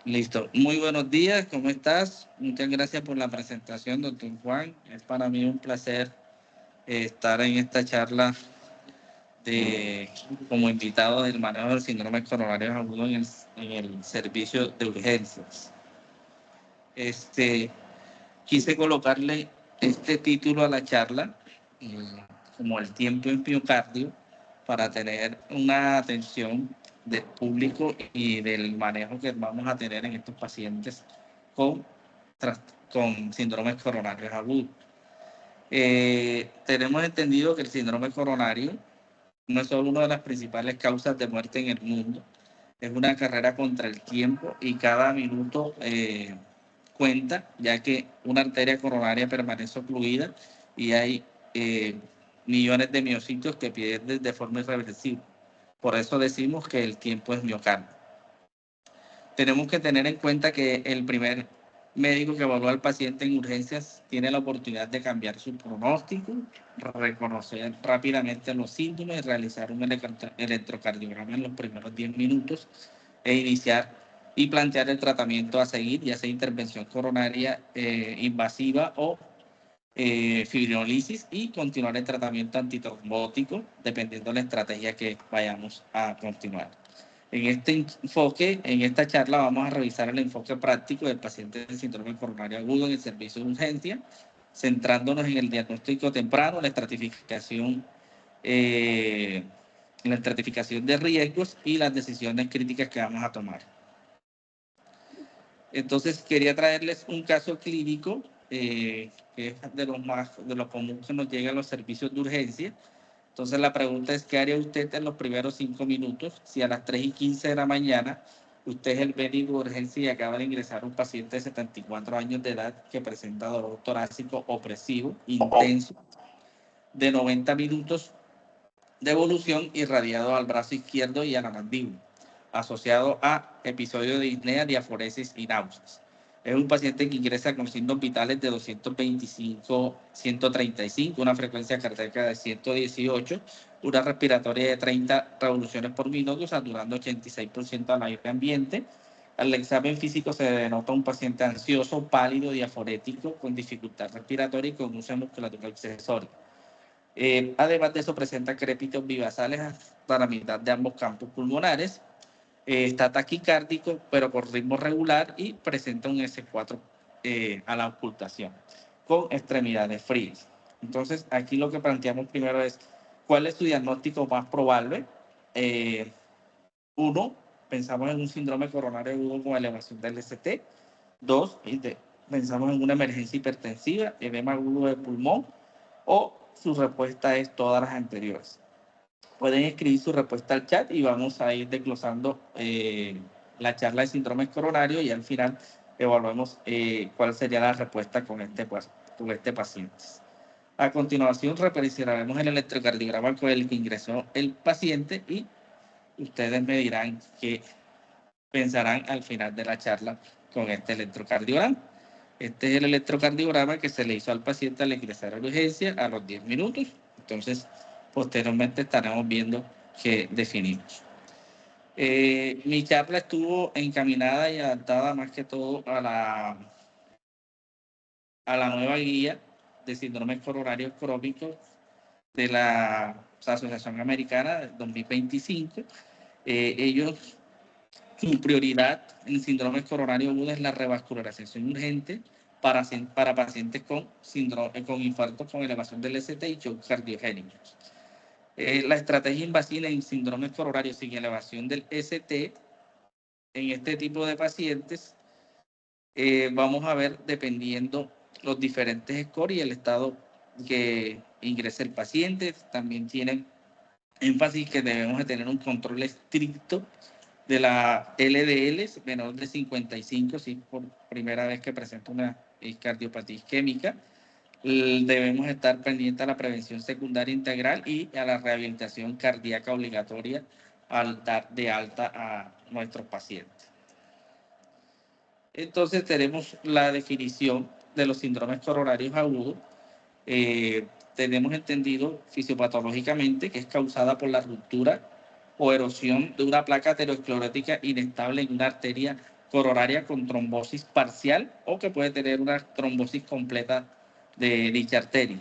Listo. Muy buenos días, ¿cómo estás? Muchas gracias por la presentación, doctor Juan. Es para mí un placer estar en esta charla de, como invitado del manejo del síndrome coronario agudo en el servicio de urgencias. Este, Quise colocarle este título a la charla, como el tiempo en miocardio, para tener una atención del público y del manejo que vamos a tener en estos pacientes con, con síndromes coronarios agudos. Tenemos entendido que el síndrome coronario no es solo una de las principales causas de muerte en el mundo, es una carrera contra el tiempo y cada minuto cuenta, ya que una arteria coronaria permanece ocluida y hay eh, millones de miocitos que pierden de forma irreversible. Por eso decimos que el tiempo es miocardio. Tenemos que tener en cuenta que el primer médico que evalúa al paciente en urgencias tiene la oportunidad de cambiar su pronóstico, reconocer rápidamente los síntomas y realizar un electrocardiograma en los primeros 10 minutos e iniciar y plantear el tratamiento a seguir, ya sea intervención coronaria invasiva o fibrinolisis, y continuar el tratamiento antitrombótico dependiendo de la estrategia que vayamos a continuar. En este enfoque, en esta charla, vamos a revisar el enfoque práctico del paciente de síndrome coronario agudo en el servicio de urgencia, centrándonos en el diagnóstico temprano, eh, la estratificación de riesgos y las decisiones críticas que vamos a tomar. Entonces, quería traerles un caso clínico que es de lo común que nos llega a los servicios de urgencia. Entonces, la pregunta es, ¿qué haría usted en los primeros 5 minutos si a las 3:15 de la mañana usted es el médico de urgencia y acaba de ingresar un paciente de 74 años de edad que presenta dolor torácico opresivo, intenso, de 90 minutos de evolución, irradiado al brazo izquierdo y a la mandíbula, asociado a episodios de disnea, diaforesis y náuseas? Es un paciente que ingresa con signos vitales de 225, 135, una frecuencia cardíaca de 118, una respiratoria de 30 revoluciones por minuto, saturando 86% al aire ambiente. Al examen físico se denota un paciente ansioso, pálido, diaforético, con dificultad respiratoria y con uso de musculatura accesoria. Además de eso, presenta crépitos bivasales hasta la mitad de ambos campos pulmonares. Está taquicárdico, pero con ritmo regular, y presenta un S4 a la ocultación, con extremidades frías. Entonces, aquí lo que planteamos primero es, ¿cuál es su diagnóstico más probable? Uno, pensamos en un síndrome coronario agudo con elevación del ST. Dos, pensamos en una emergencia hipertensiva, edema agudo de pulmón, o su respuesta es todas las anteriores. Pueden escribir su respuesta al chat y vamos a ir desglosando la charla de síndromes coronarios, y al final evaluemos cuál sería la respuesta con este paciente. A continuación, revisaremos el electrocardiograma con el que ingresó el paciente y ustedes me dirán qué pensarán al final de la charla con este electrocardiograma. Este es el electrocardiograma que se le hizo al paciente al ingresar a la urgencia a los 10 minutos. Entonces, posteriormente estaremos viendo qué definimos. Mi charla estuvo encaminada y adaptada más que todo a la nueva guía de síndromes coronarios crónicos de la Asociación Americana del 2025. Ellos, su prioridad en síndromes coronarios agudos es la revascularización urgente para pacientes con infarto con elevación del ST y shock cardiogénico. La estrategia invasiva en síndromes coronarios sin elevación del ST en este tipo de pacientes, vamos a ver dependiendo los diferentes scores y el estado que ingrese el paciente. También tienen énfasis que debemos de tener un control estricto de la LDL menor de 55, si por primera vez que presenta una cardiopatía isquémica. Debemos estar pendientes a la prevención secundaria integral y a la rehabilitación cardíaca obligatoria al dar de alta a nuestros pacientes. Entonces tenemos la definición de los síndromes coronarios agudos. Tenemos entendido fisiopatológicamente que es causada por la ruptura o erosión de una placa aterosclerótica inestable en una arteria coronaria con trombosis parcial o que puede tener una trombosis completa de dicha arteria.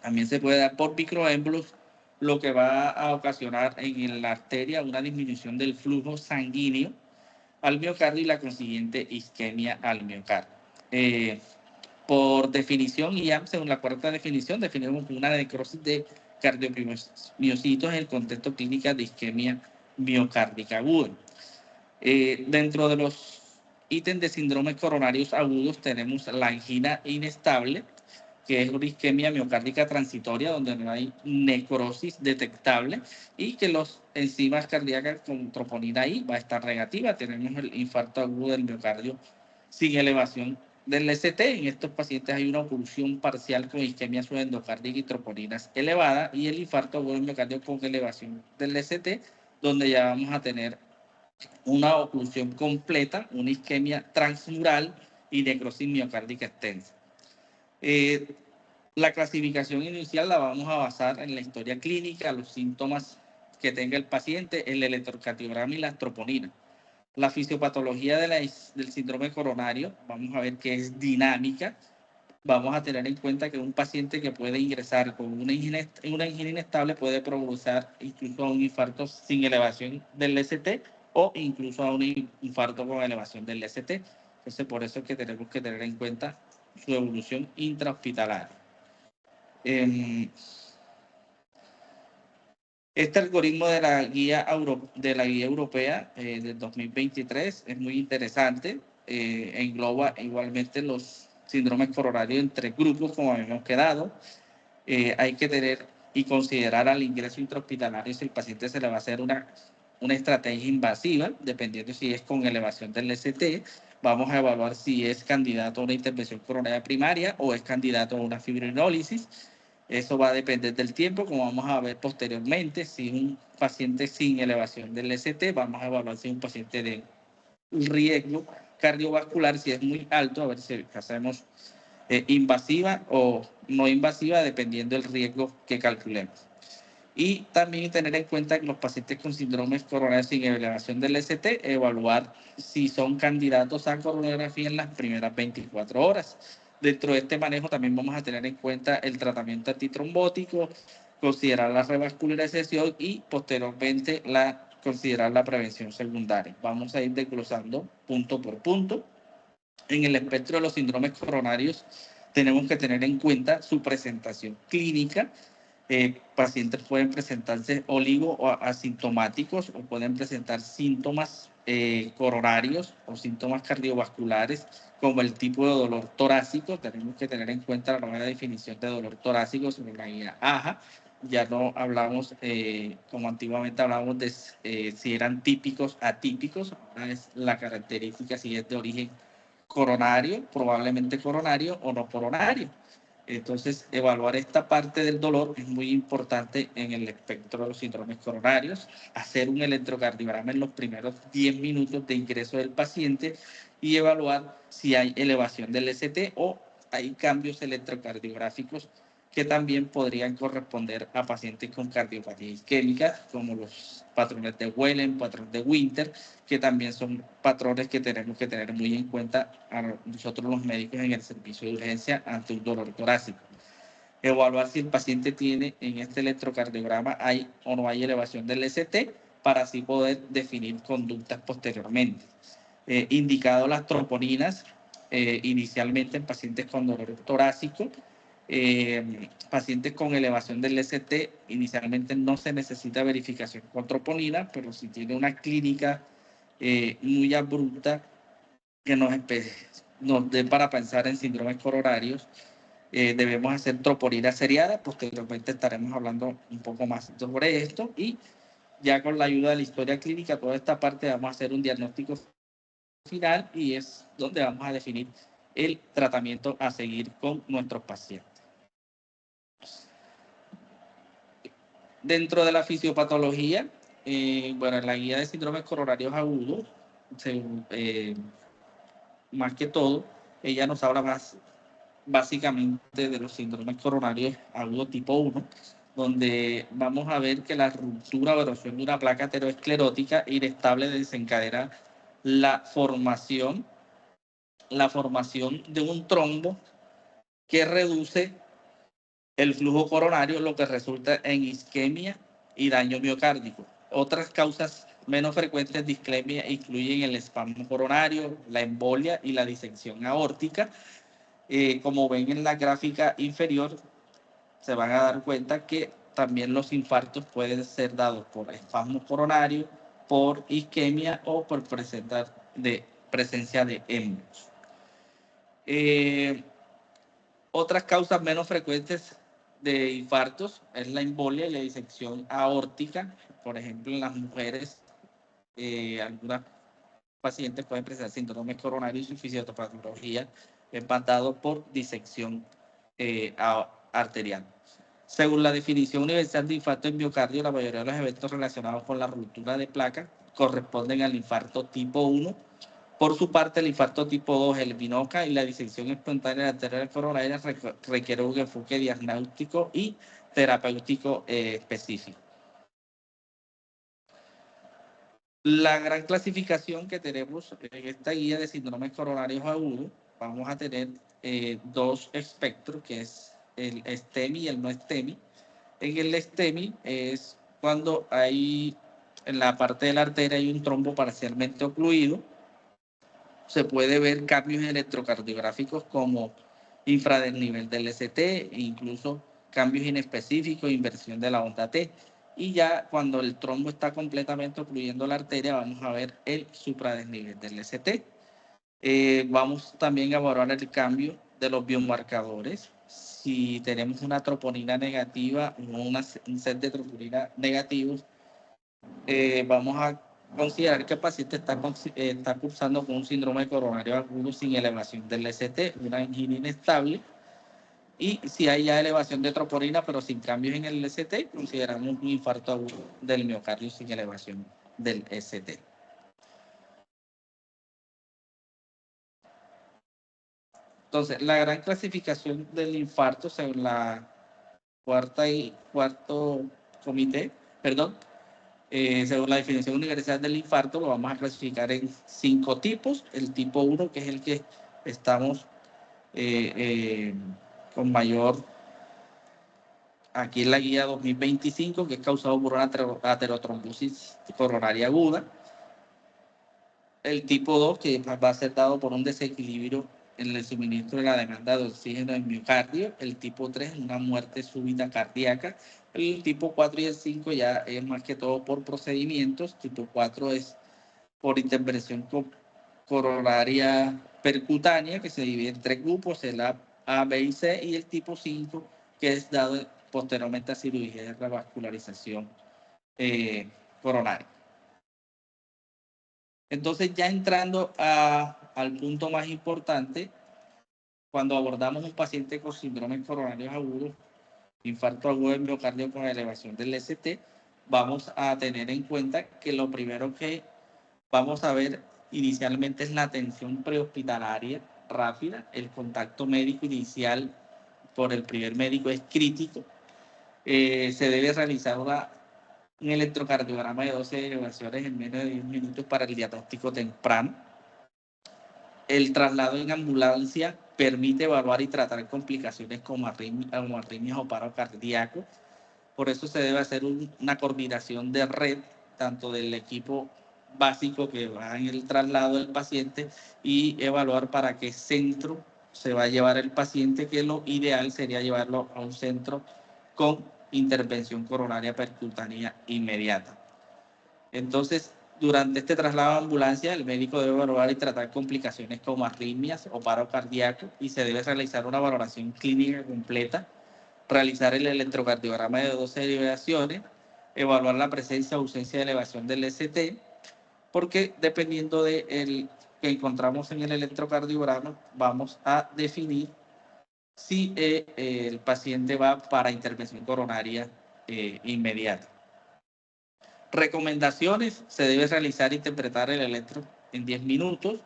También se puede dar por microémbolos, lo que va a ocasionar en la arteria una disminución del flujo sanguíneo al miocardio y la consiguiente isquemia al miocardio. Por definición, y ya según la cuarta definición, definimos una necrosis de cardiomiocitos en el contexto clínico de isquemia miocárdica aguda. Dentro de los ítems de síndromes coronarios agudos tenemos la angina inestable, que es una isquemia miocárdica transitoria donde no hay necrosis detectable y que las enzimas cardíacas con troponina I va a estar negativa. Tenemos el infarto agudo del miocardio sin elevación del ST. En estos pacientes hay una oclusión parcial con isquemia subendocárdica y troponinas elevadas, y el infarto agudo del miocardio con elevación del ST, donde ya vamos a tener una oclusión completa, una isquemia transmural y necrosis miocárdica extensa. La clasificación inicial la vamos a basar en la historia clínica, los síntomas que tenga el paciente, el electrocardiograma y las troponinas. La fisiopatología del síndrome coronario, vamos a ver que es dinámica. Vamos a tener en cuenta que un paciente que puede ingresar con una angina inestable puede provocar incluso un infarto sin elevación del ST o incluso a un infarto con elevación del ST. Entonces, por eso es que tenemos que tener en cuenta su evolución intrahospitalaria. Este algoritmo de la guía europea del 2023 es muy interesante. Engloba igualmente los síndromes coronarios en 3 grupos, como habíamos quedado. Hay que tener y considerar al ingreso intrahospitalario si el paciente se le va a hacer una estrategia invasiva, dependiendo si es con elevación del ST. Vamos a evaluar si es candidato a una intervención coronaria primaria o es candidato a una fibrinólisis. Eso va a depender del tiempo, como vamos a ver posteriormente. Si es un paciente sin elevación del ST, vamos a evaluar si es un paciente de riesgo cardiovascular, si es muy alto, a ver si hacemos invasiva o no invasiva, dependiendo del riesgo que calculemos. Y también tener en cuenta que los pacientes con síndromes coronarios sin elevación del ST, evaluar si son candidatos a coronografía en las primeras 24 horas. Dentro de este manejo también vamos a tener en cuenta el tratamiento antitrombótico, considerar la revascularización y posteriormente considerar la prevención secundaria. Vamos a ir desglosando punto por punto. En el espectro de los síndromes coronarios tenemos que tener en cuenta su presentación clínica. Pacientes pueden presentarse oligo o asintomáticos o pueden presentar síntomas coronarios o síntomas cardiovasculares como el tipo de dolor torácico. Tenemos que tener en cuenta la nueva definición de dolor torácico sobre la guía AJA. Ya no hablamos, como antiguamente hablábamos, de si eran típicos, atípicos. Ahora es la característica si es de origen coronario, probablemente coronario o no coronario. Entonces, evaluar esta parte del dolor es muy importante en el espectro de los síndromes coronarios, hacer un electrocardiograma en los primeros 10 minutos de ingreso del paciente y evaluar si hay elevación del ST o hay cambios electrocardiográficos que también podrían corresponder a pacientes con cardiopatía isquémica, como los patrones de Wellen, patrón de Winter, que también son patrones que tenemos que tener muy en cuenta a nosotros los médicos en el servicio de urgencia ante un dolor torácico. Evaluar si el paciente tiene en este electrocardiograma hay o no hay elevación del ST para así poder definir conductas posteriormente. Indicado las troponinas inicialmente en pacientes con dolor torácico. Pacientes con elevación del ST, inicialmente no se necesita verificación con troponina, pero si tiene una clínica muy abrupta que nos dé para pensar en síndromes coronarios, debemos hacer troponina seriada. Posteriormente estaremos hablando un poco más sobre esto y ya con la ayuda de la historia clínica, toda esta parte vamos a hacer un diagnóstico final y es donde vamos a definir el tratamiento a seguir con nuestros pacientes. Dentro de la fisiopatología, bueno, en la guía de síndromes coronarios agudos, más que todo, ella nos habla más básicamente de los síndromes coronarios agudos tipo 1, donde vamos a ver que la ruptura o erosión de una placa aterosclerótica inestable desencadena la formación de un trombo que reduce el flujo coronario, lo que resulta en isquemia y daño miocárdico. Otras causas menos frecuentes de isquemia incluyen el espasmo coronario, la embolia y la disección aórtica. Como ven en la gráfica inferior, se van a dar cuenta que también los infartos pueden ser dados por espasmo coronario, por isquemia o por presencia de embolios. Otras causas menos frecuentes de infartos es la embolia y la disección aórtica. Por ejemplo, en las mujeres, algunas pacientes pueden presentar síndrome coronario y su fisiopatología es dado por disección arterial. Según la definición universal de infarto en miocardio, la mayoría de los eventos relacionados con la ruptura de placa corresponden al infarto tipo 1. Por su parte, el infarto tipo 2, el BINOCA y la disección espontánea de la arteria coronaria requiere un enfoque diagnóstico y terapéutico específico. La gran clasificación que tenemos en esta guía de síndromes coronarios agudos, vamos a tener dos espectros, que es el STEMI y el no STEMI. En el STEMI es cuando hay en la parte de la arteria hay un trombo parcialmente ocluido. Se puede ver cambios electrocardiográficos como infradesnivel del ST e incluso cambios inespecíficos, inversión de la onda T. Y ya cuando el trombo está completamente ocluyendo la arteria, vamos a ver el supradesnivel del ST. Vamos también a evaluar el cambio de los biomarcadores. Si tenemos una troponina negativa o un set de troponina negativos, vamos a considerar que el paciente está cursando con un síndrome coronario agudo sin elevación del ST, una angina inestable. Y si hay ya elevación de troponina, pero sin cambios en el ST, consideramos un infarto agudo del miocardio sin elevación del ST. Entonces, la gran clasificación del infarto, según la cuarto comité, según la definición universal del infarto, lo vamos a clasificar en 5 tipos. El tipo 1, que es el que estamos con mayor, aquí en la guía 2025, que es causado por una aterotrombosis coronaria aguda. El tipo 2, que va a ser dado por un desequilibrio en el suministro de la demanda de oxígeno en miocardio. El tipo 3, una muerte súbita cardíaca. El tipo 4 y el 5 ya es más que todo por procedimientos. Tipo 4 es por intervención coronaria percutánea, que se divide en 3 grupos, el A, B y C, y el tipo 5, que es dado posteriormente a cirugía de revascularización coronaria. Entonces, ya entrando al punto más importante, cuando abordamos un paciente con síndrome coronarios agudos, infarto agudo del miocardio con elevación del ST, vamos a tener en cuenta que lo primero que vamos a ver inicialmente es la atención prehospitalaria rápida. El contacto médico inicial por el primer médico es crítico. Se debe realizar un electrocardiograma de 12 elevaciones en menos de 10 minutos para el diagnóstico temprano. El traslado en ambulancia permite evaluar y tratar complicaciones como arritmias o paro cardíaco. Por eso se debe hacer una coordinación de red, tanto del equipo básico que va en el traslado del paciente y evaluar para qué centro se va a llevar el paciente, que lo ideal sería llevarlo a un centro con intervención coronaria percutánea inmediata. Entonces, durante este traslado a ambulancia, el médico debe evaluar y tratar complicaciones como arritmias o paro cardíaco y se debe realizar una valoración clínica completa, realizar el electrocardiograma de 12 elevaciones, evaluar la presencia o ausencia de elevación del ST, porque dependiendo de el que encontramos en el electrocardiograma, vamos a definir si el paciente va para intervención coronaria inmediata. Recomendaciones: se debe realizar e interpretar el electro en 10 minutos.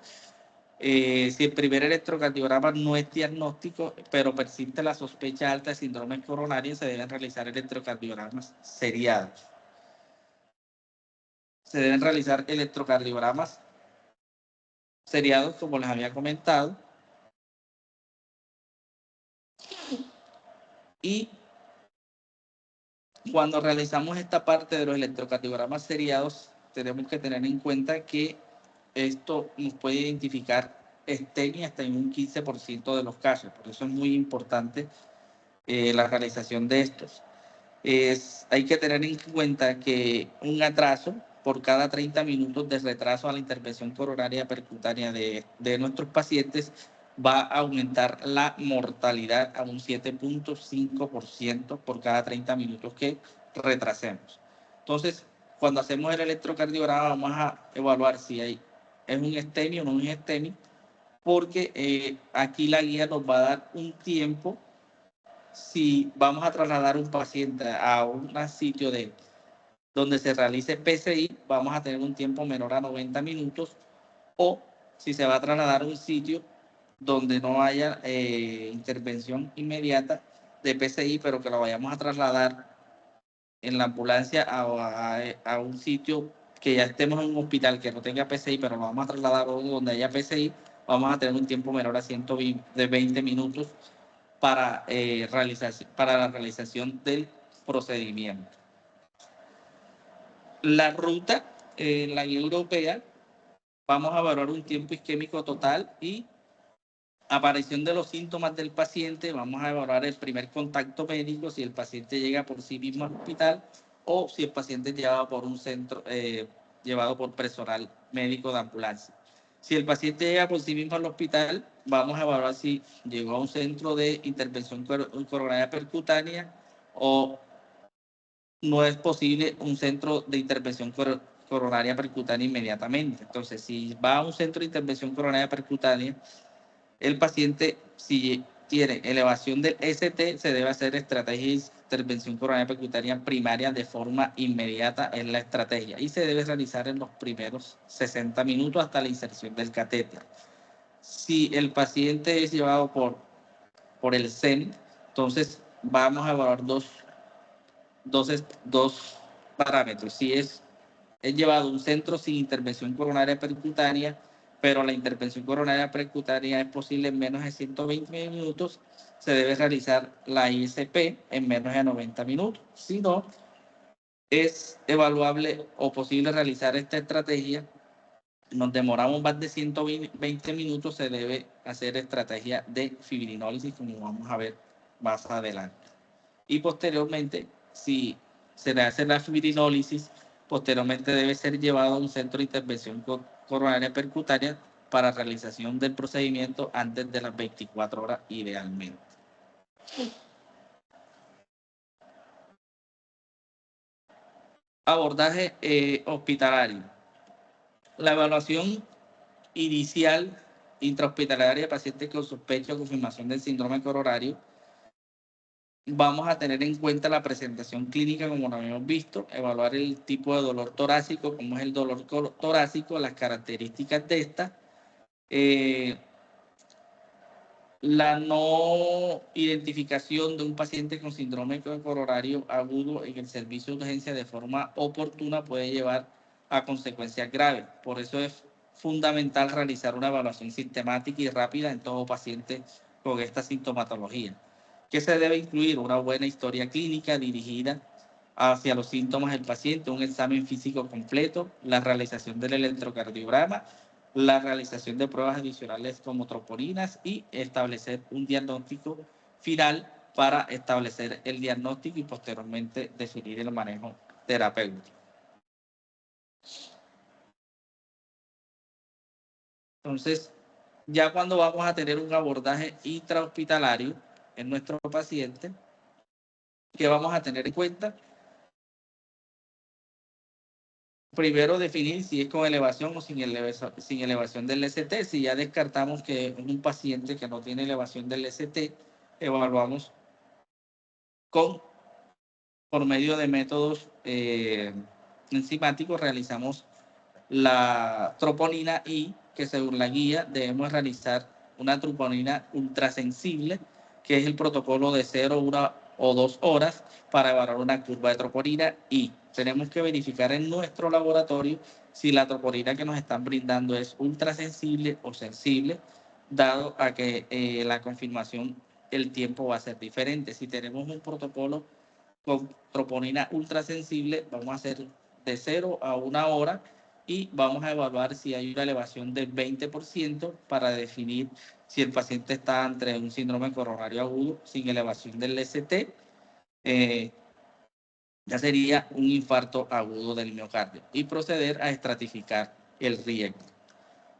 Si el primer electrocardiograma no es diagnóstico, pero persiste la sospecha alta de síndromes coronarios, se deben realizar electrocardiogramas seriados. Se deben realizar electrocardiogramas seriados, como les había comentado. Y cuando realizamos esta parte de los electrocardiogramas seriados, tenemos que tener en cuenta que esto nos puede identificar STEMI hasta en un 15% de los casos. Por eso es muy importante la realización de estos. Hay que tener en cuenta que un atraso por cada 30 minutos de retraso a la intervención coronaria percutánea de nuestros pacientes va a aumentar la mortalidad a un 7.5% por cada 30 minutos que retrasemos. Entonces, cuando hacemos el electrocardiograma vamos a evaluar si es un STEMI o no es un STEMI, porque aquí la guía nos va a dar un tiempo. Si vamos a trasladar un paciente a un sitio donde se realice PCI, vamos a tener un tiempo menor a 90 minutos, o si se va a trasladar a un sitio donde no haya intervención inmediata de PCI, pero que lo vayamos a trasladar en la ambulancia a un sitio que ya estemos en un hospital que no tenga PCI, pero lo vamos a trasladar a donde haya PCI, vamos a tener un tiempo menor a 120 minutos para la realización del procedimiento. La ruta en la guía europea, vamos a evaluar un tiempo isquémico total y aparición de los síntomas del paciente. Vamos a evaluar el primer contacto médico, si el paciente llega por sí mismo al hospital o si el paciente es llevado por un centro, llevado por personal médico de ambulancia. Si el paciente llega por sí mismo al hospital, vamos a evaluar si llegó a un centro de intervención coronaria percutánea o no es posible un centro de intervención coronaria percutánea inmediatamente. Entonces, si va a un centro de intervención coronaria percutánea, el paciente, si tiene elevación del ST, se debe hacer estrategia de intervención coronaria percutánea primaria de forma inmediata en la estrategia y se debe realizar en los primeros 60 minutos hasta la inserción del catéter. Si el paciente es llevado por el CEN, entonces vamos a evaluar dos parámetros. Si es llevado a un centro sin intervención coronaria percutánea, pero la intervención coronaria percutánea es posible en menos de 120 minutos, se debe realizar la ISP en menos de 90 minutos. Si no, es evaluable o posible realizar esta estrategia. Nos demoramos más de 120 minutos, se debe hacer estrategia de fibrinólisis, como vamos a ver más adelante. Y posteriormente, si se le hace la fibrinólisis, posteriormente debe ser llevado a un centro de intervención coronaria percutánea para realización del procedimiento antes de las 24 horas idealmente. Abordaje hospitalario. La evaluación inicial intrahospitalaria de pacientes con sospecha o confirmación del síndrome coronario. Vamos a tener en cuenta la presentación clínica, como lo habíamos visto, evaluar el tipo de dolor torácico, cómo es el dolor torácico, las características de esta, la no identificación de un paciente con síndrome coronario agudo en el servicio de urgencia de forma oportuna puede llevar a consecuencias graves. Por eso es fundamental realizar una evaluación sistemática y rápida en todo paciente con esta sintomatología. ¿Qué se debe incluir? Una buena historia clínica dirigida hacia los síntomas del paciente, un examen físico completo, la realización del electrocardiograma, la realización de pruebas adicionales como troponinas y establecer un diagnóstico final para establecer el diagnóstico y posteriormente definir el manejo terapéutico. Entonces, ya cuando vamos a tener un abordaje intrahospitalario en nuestro paciente, ¿qué vamos a tener en cuenta? Primero definir si es con elevación o sin elevación del ST. Si ya descartamos que es un paciente que no tiene elevación del ST, evaluamos por medio de métodos enzimáticos, realizamos la troponina I, que según la guía debemos realizar una troponina ultrasensible, que es el protocolo de 0, 1 o 2 horas para evaluar una curva de troponina I. Tenemos que verificar en nuestro laboratorio si la troponina que nos están brindando es ultrasensible o sensible, dado a que la confirmación, el tiempo va a ser diferente. Si tenemos un protocolo con troponina ultrasensible, vamos a hacer de 0 a 1 hora y vamos a evaluar si hay una elevación del 20% para definir si el paciente está ante un síndrome coronario agudo sin elevación del ST. Ya sería un infarto agudo del miocardio y proceder a estratificar el riesgo.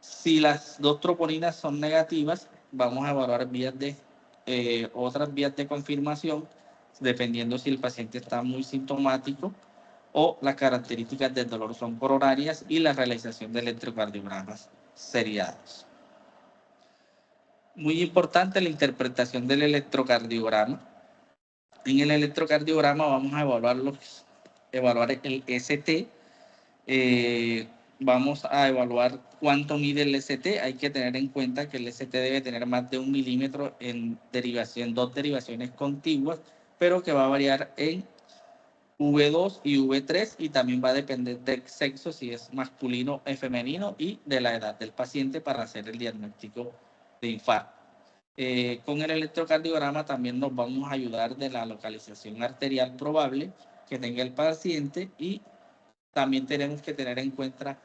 Si las dos troponinas son negativas, vamos a evaluar otras vías de confirmación, dependiendo si el paciente está muy sintomático o las características del dolor son coronarias y la realización de electrocardiogramas seriados. Muy importante la interpretación del electrocardiograma. En el electrocardiograma vamos a evaluar el ST. Vamos a evaluar cuánto mide el ST. Hay que tener en cuenta que el ST debe tener más de 1 milímetro en dos derivaciones contiguas, pero que va a variar en V2 y V3 y también va a depender del sexo, si es masculino o femenino, y de la edad del paciente para hacer el diagnóstico de infarto. Con el electrocardiograma también nos vamos a ayudar de la localización arterial probable que tenga el paciente y también tenemos que tener en cuenta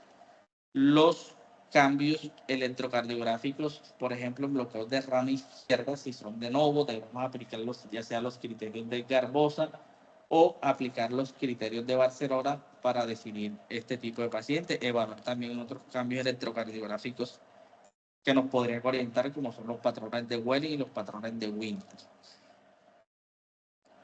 los cambios electrocardiográficos, por ejemplo, bloqueos de rama izquierda, si son de novo, debemos aplicarlos ya sea los criterios de Garbosa o aplicar los criterios de Barcelona para definir este tipo de paciente, evaluar también otros cambios electrocardiográficos que nos podrían orientar, como son los patrones de Welling y los patrones de Winter.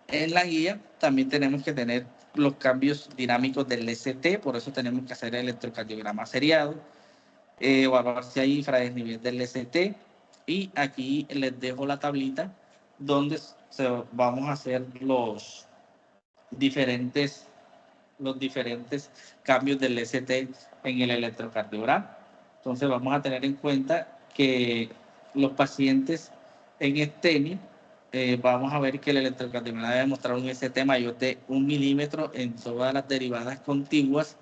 En la guía también tenemos que tener los cambios dinámicos del ST, por eso tenemos que hacer el electrocardiograma seriado, evaluar si hay infradesnivel del ST, y aquí les dejo la tablita donde vamos a hacer los diferentes cambios del ST en el electrocardiograma. Entonces vamos a tener en cuenta que los pacientes en STEMI, vamos a ver que el electrocardiograma debe mostrar un ST mayor de 1 milímetro en todas las derivadas contiguas,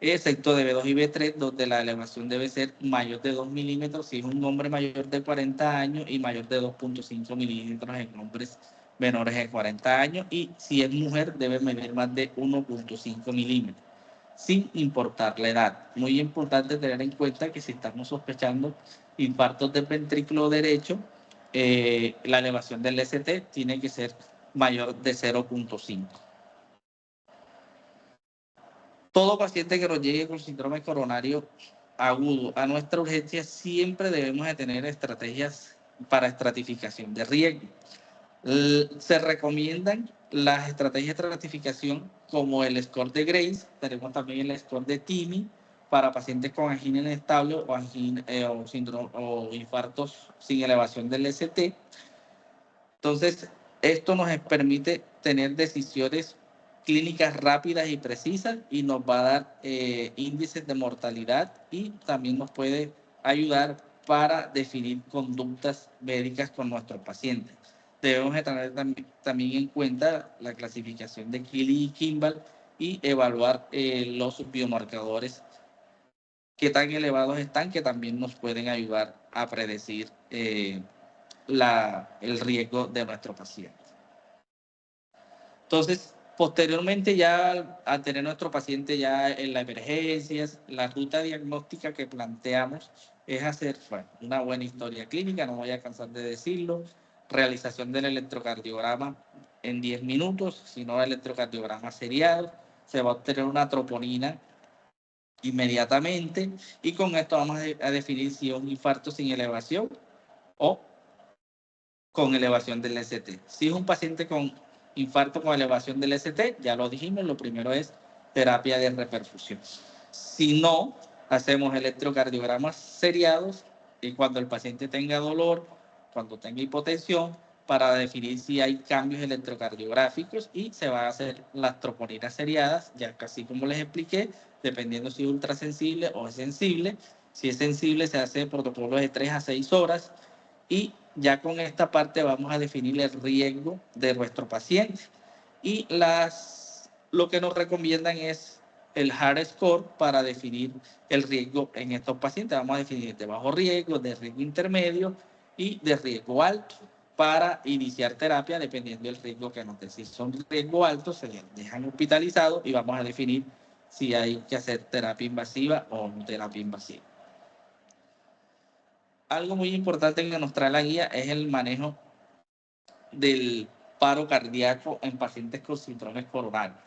excepto de B2 y B3, donde la elevación debe ser mayor de 2 milímetros si es un hombre mayor de 40 años y mayor de 2.5 milímetros en hombres menores de 40 años, y si es mujer debe medir más de 1.5 milímetros, sin importar la edad. Muy importante tener en cuenta que si estamos sospechando infartos del ventrículo derecho, la elevación del ST tiene que ser mayor de 0.5. Todo paciente que nos llegue con síndrome coronario agudo a nuestra urgencia siempre debemos de tener estrategias para estratificación de riesgo. Se recomiendan las estrategias de estratificación como el score de Grace, tenemos también el score de TIMI para pacientes con angina inestable o infartos sin elevación del ST. Entonces, esto nos permite tener decisiones clínicas rápidas y precisas y nos va a dar índices de mortalidad y también nos puede ayudar para definir conductas médicas con nuestros pacientes. Debemos de tener también en cuenta la clasificación de Keeley y Kimball y evaluar los biomarcadores que tan elevados están, que también nos pueden ayudar a predecir el riesgo de nuestro paciente. Entonces, posteriormente ya al tener nuestro paciente ya en las emergencias, la ruta diagnóstica que planteamos es hacer una buena historia clínica, no voy a cansar de decirlo, realización del electrocardiograma en 10 minutos, si no el electrocardiograma seriado, se va a obtener una troponina inmediatamente y con esto vamos a definir si es un infarto sin elevación o con elevación del ST. Si es un paciente con infarto con elevación del ST, ya lo dijimos, lo primero es terapia de reperfusión. Si no, hacemos electrocardiogramas seriados y cuando el paciente tenga dolor, cuando tenga hipotensión, para definir si hay cambios electrocardiográficos y se van a hacer las troponinas seriadas, ya casi como les expliqué, dependiendo si es ultrasensible o es sensible. Si es sensible, se hace protocolos de 3 a 6 horas y ya con esta parte vamos a definir el riesgo de nuestro paciente. Y lo que nos recomiendan es el hard score para definir el riesgo en estos pacientes. Vamos a definir de bajo riesgo, de riesgo intermedio y de riesgo alto para iniciar terapia dependiendo del riesgo que nos dé. Si son riesgo alto, se dejan hospitalizados y vamos a definir si hay que hacer terapia invasiva o no terapia invasiva. Algo muy importante que nos trae la guía es el manejo del paro cardíaco en pacientes con síndromes coronarios.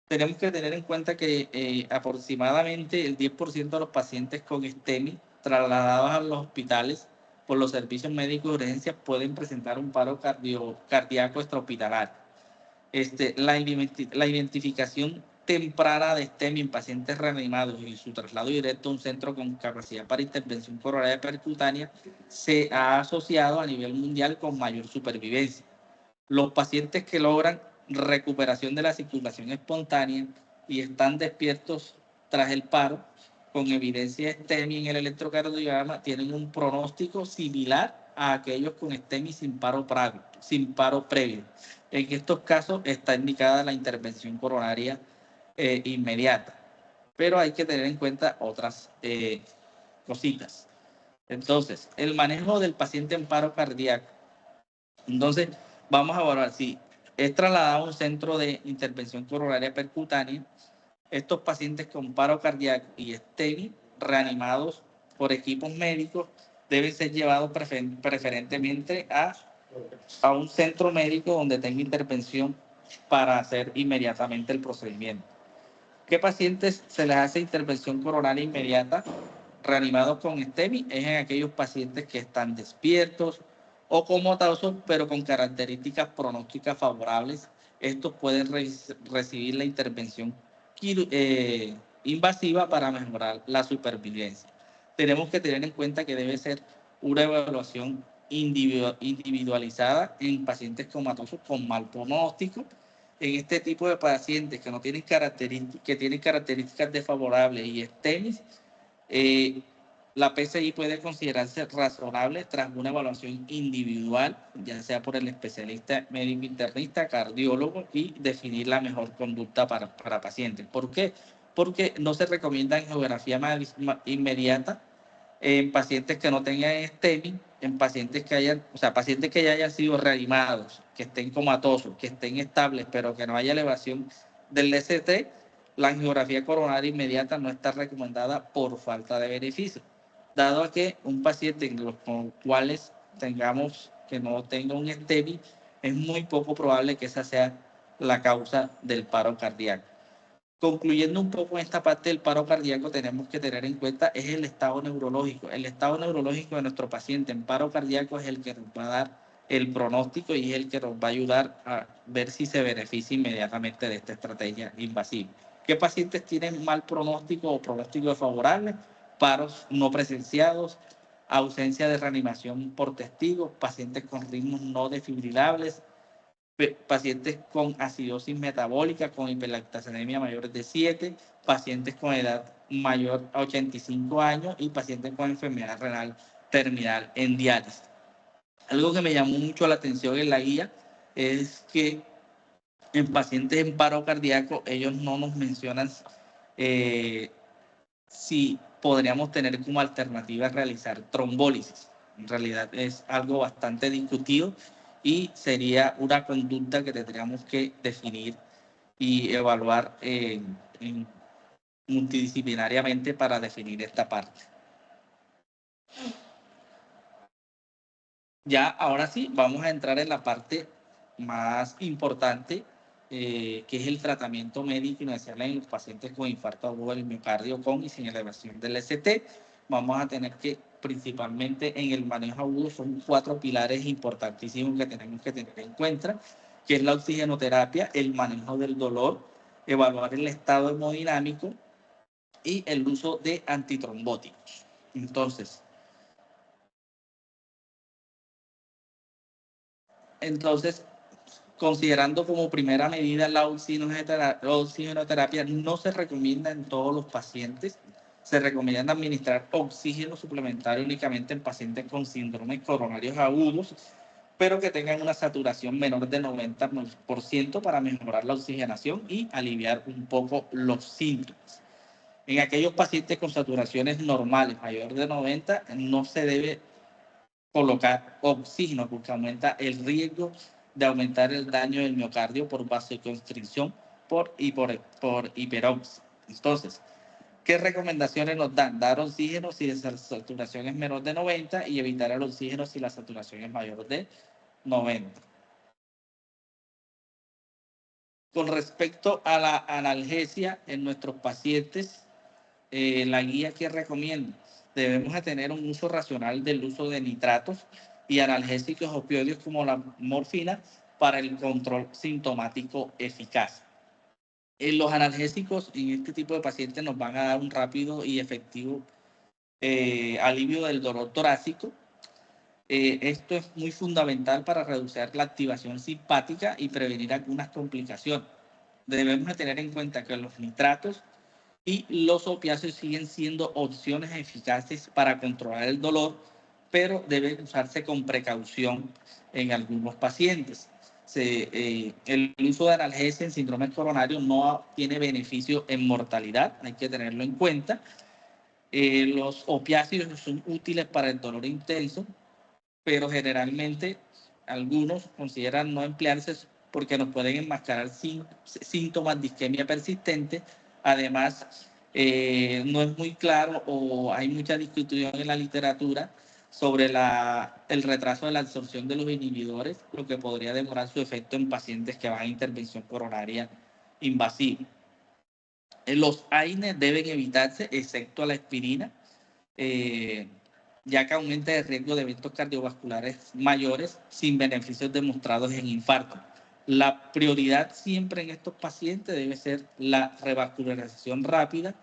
Tenemos que tener en cuenta que aproximadamente el 10% de los pacientes con STEMI trasladados a los hospitales por los servicios médicos de urgencia pueden presentar un paro cardíaco extrahospitalario. La identificación temprana de STEMI en pacientes reanimados y su traslado directo a un centro con capacidad para intervención coronaria percutánea se ha asociado a nivel mundial con mayor supervivencia. Los pacientes que logran recuperación de la circulación espontánea y están despiertos tras el paro, con evidencia de STEMI en el electrocardiograma, tienen un pronóstico similar a aquellos con STEMI sin paro previo. En estos casos está indicada la intervención coronaria inmediata, pero hay que tener en cuenta otras cositas. Entonces, el manejo del paciente en paro cardíaco. Entonces, vamos a evaluar si es trasladado a un centro de intervención coronaria percutánea. Estos pacientes con paro cardíaco y STEMI reanimados por equipos médicos deben ser llevados preferentemente a un centro médico donde tenga intervención para hacer inmediatamente el procedimiento. ¿Qué pacientes se les hace intervención coronaria inmediata reanimados con STEMI? Es en aquellos pacientes que están despiertos o comatosos, pero con características pronósticas favorables. Estos pueden recibir la intervención invasiva para mejorar la supervivencia. Tenemos que tener en cuenta que debe ser una evaluación individualizada en pacientes comatosos con mal pronóstico. En este tipo de pacientes que no tienen características desfavorables y STEMIs, la PCI puede considerarse razonable tras una evaluación individual, ya sea por el especialista médico internista, cardiólogo, y definir la mejor conducta para pacientes. ¿Por qué? Porque no se recomienda angiografía inmediata en pacientes que no tengan STEMI, en pacientes pacientes que ya hayan sido reanimados, que estén comatosos, que estén estables, pero que no haya elevación del ST. La angiografía coronaria inmediata no está recomendada por falta de beneficio, dado a que un paciente con los cuales tengamos que no tenga un STEMI, es muy poco probable que esa sea la causa del paro cardíaco. Concluyendo un poco en esta parte del paro cardíaco, tenemos que tener en cuenta es el estado neurológico. El estado neurológico de nuestro paciente en paro cardíaco es el que nos va a dar el pronóstico y es el que nos va a ayudar a ver si se beneficia inmediatamente de esta estrategia invasiva. ¿Qué pacientes tienen mal pronóstico o pronóstico favorable? Paros no presenciados, ausencia de reanimación por testigos, pacientes con ritmos no defibrilables, pacientes con acidosis metabólica, con hiperlactasemia mayores de 7, pacientes con edad mayor a 85 años y pacientes con enfermedad renal terminal en diálisis. Algo que me llamó mucho la atención en la guía es que en pacientes en paro cardíaco ellos no nos mencionan si podríamos tener como alternativa realizar trombólisis. En realidad es algo bastante discutido y sería una conducta que tendríamos que definir y evaluar multidisciplinariamente para definir esta parte. Ya, ahora sí, vamos a entrar en la parte más importante, que es el tratamiento médico inicial en los pacientes con infarto agudo del miocardio con y sin elevación del ST. Vamos a tener que, principalmente en el manejo agudo, son 4 pilares importantísimos que tenemos que tener en cuenta, que es la oxigenoterapia, el manejo del dolor, evaluar el estado hemodinámico y el uso de antitrombóticos. Entonces, considerando como primera medida la oxigenoterapia, no se recomienda en todos los pacientes. Se recomienda administrar oxígeno suplementario únicamente en pacientes con síndromes coronarios agudos, pero que tengan una saturación menor de 90% para mejorar la oxigenación y aliviar un poco los síntomas. En aquellos pacientes con saturaciones normales mayor de 90, no se debe colocar oxígeno porque aumenta el riesgo de aumentar el daño del miocardio por vasoconstricción y por hiperoxia. Entonces, ¿qué recomendaciones nos dan? Dar oxígeno si la saturación es menor de 90 y evitar el oxígeno si la saturación es mayor de 90. Con respecto a la analgesia en nuestros pacientes, la guía que recomienda, debemos de tener un uso racional del uso de nitratos y analgésicos opioides como la morfina para el control sintomático eficaz. Los analgésicos en este tipo de pacientes nos van a dar un rápido y efectivo alivio del dolor torácico. Esto es muy fundamental para reducir la activación simpática y prevenir algunas complicaciones. Debemos de tener en cuenta que los nitratos y los opiáceos siguen siendo opciones eficaces para controlar el dolor, pero deben usarse con precaución en algunos pacientes. El uso de analgesia en síndrome coronario no tiene beneficio en mortalidad, hay que tenerlo en cuenta. Los opiáceos son útiles para el dolor intenso, pero generalmente algunos consideran no emplearse porque nos pueden enmascarar síntomas de isquemia persistente. Además, no es muy claro o hay mucha discusión en la literatura sobre el retraso de la absorción de los inhibidores, lo que podría demorar su efecto en pacientes que van a intervención coronaria invasiva. Los AINES deben evitarse, excepto la aspirina, ya que aumenta el riesgo de eventos cardiovasculares mayores sin beneficios demostrados en infarto. La prioridad siempre en estos pacientes debe ser la revascularización rápida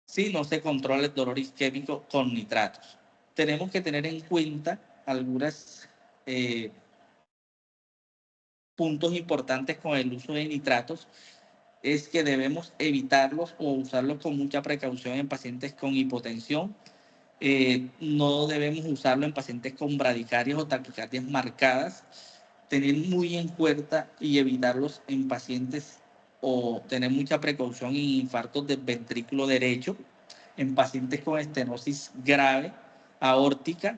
si no se controla el dolor isquémico con nitratos. Tenemos que tener en cuenta algunos puntos importantes con el uso de nitratos. Es que debemos evitarlos o usarlos con mucha precaución en pacientes con hipotensión. No debemos usarlo en pacientes con bradicardias o taquicardias marcadas. Tener muy en cuenta y evitarlos en pacientes o tener mucha precaución en infartos del ventrículo derecho, en pacientes con estenosis grave, aórtica,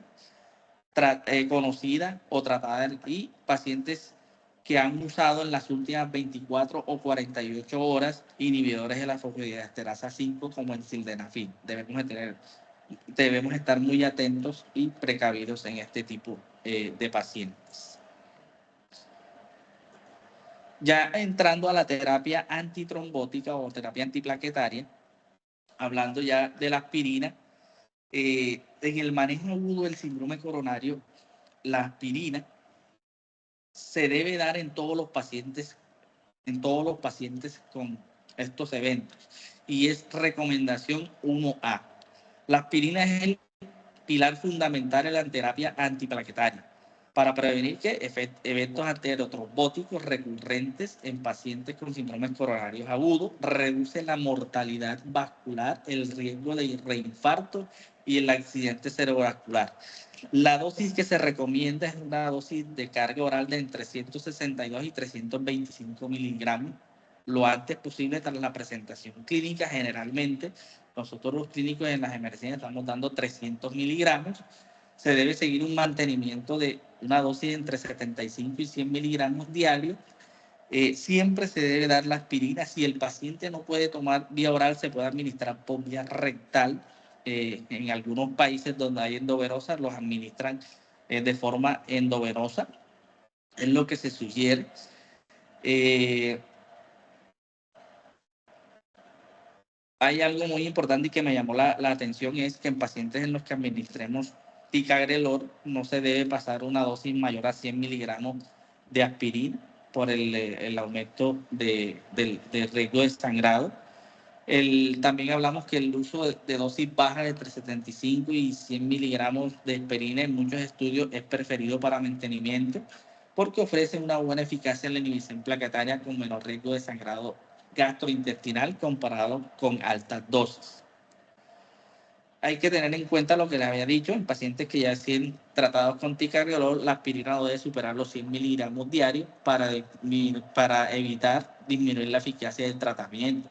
conocida o tratada, y pacientes que han usado en las últimas 24 o 48 horas inhibidores de la fosfodiesterasa 5 como el sildenafil. Debemos estar muy atentos y precavidos en este tipo de pacientes. Ya entrando a la terapia antitrombótica o terapia antiplaquetaria, hablando ya de la aspirina, en el manejo agudo del síndrome coronario, la aspirina se debe dar en todos los pacientes con estos eventos. Y es recomendación 1A. La aspirina es el pilar fundamental en la terapia antiplaquetaria para prevenir eventos arteriotrombóticos recurrentes en pacientes con síndromes coronarios agudos, reduce la mortalidad vascular, el riesgo de reinfarto y el accidente cerebrovascular. La dosis que se recomienda es una dosis de carga oral de entre 162 y 325 miligramos lo antes posible tras la presentación clínica. Generalmente, nosotros los clínicos en las emergencias estamos dando 300 miligramos. Se debe seguir un mantenimiento de una dosis entre 75 y 100 miligramos diarios. Siempre se debe dar la aspirina. Si el paciente no puede tomar vía oral, se puede administrar por vía rectal. En algunos países donde hay endovenosa, los administran de forma endovenosa. Es lo que se sugiere. Hay algo muy importante y que me llamó la atención, es que en pacientes en los que administremos ticagrelor no se debe pasar una dosis mayor a 100 miligramos de aspirina por el aumento del riesgo de sangrado. También hablamos que el uso de dosis bajas entre 75 y 100 miligramos de aspirina en muchos estudios es preferido para mantenimiento porque ofrece una buena eficacia en la inhibición plaquetaria con menor riesgo de sangrado gastrointestinal comparado con altas dosis. hay que tener en cuenta lo que les había dicho, en pacientes que ya siguen tratados con ticagrelor, la aspirina no debe superar los 100 miligramos diarios para evitar disminuir la eficacia del tratamiento.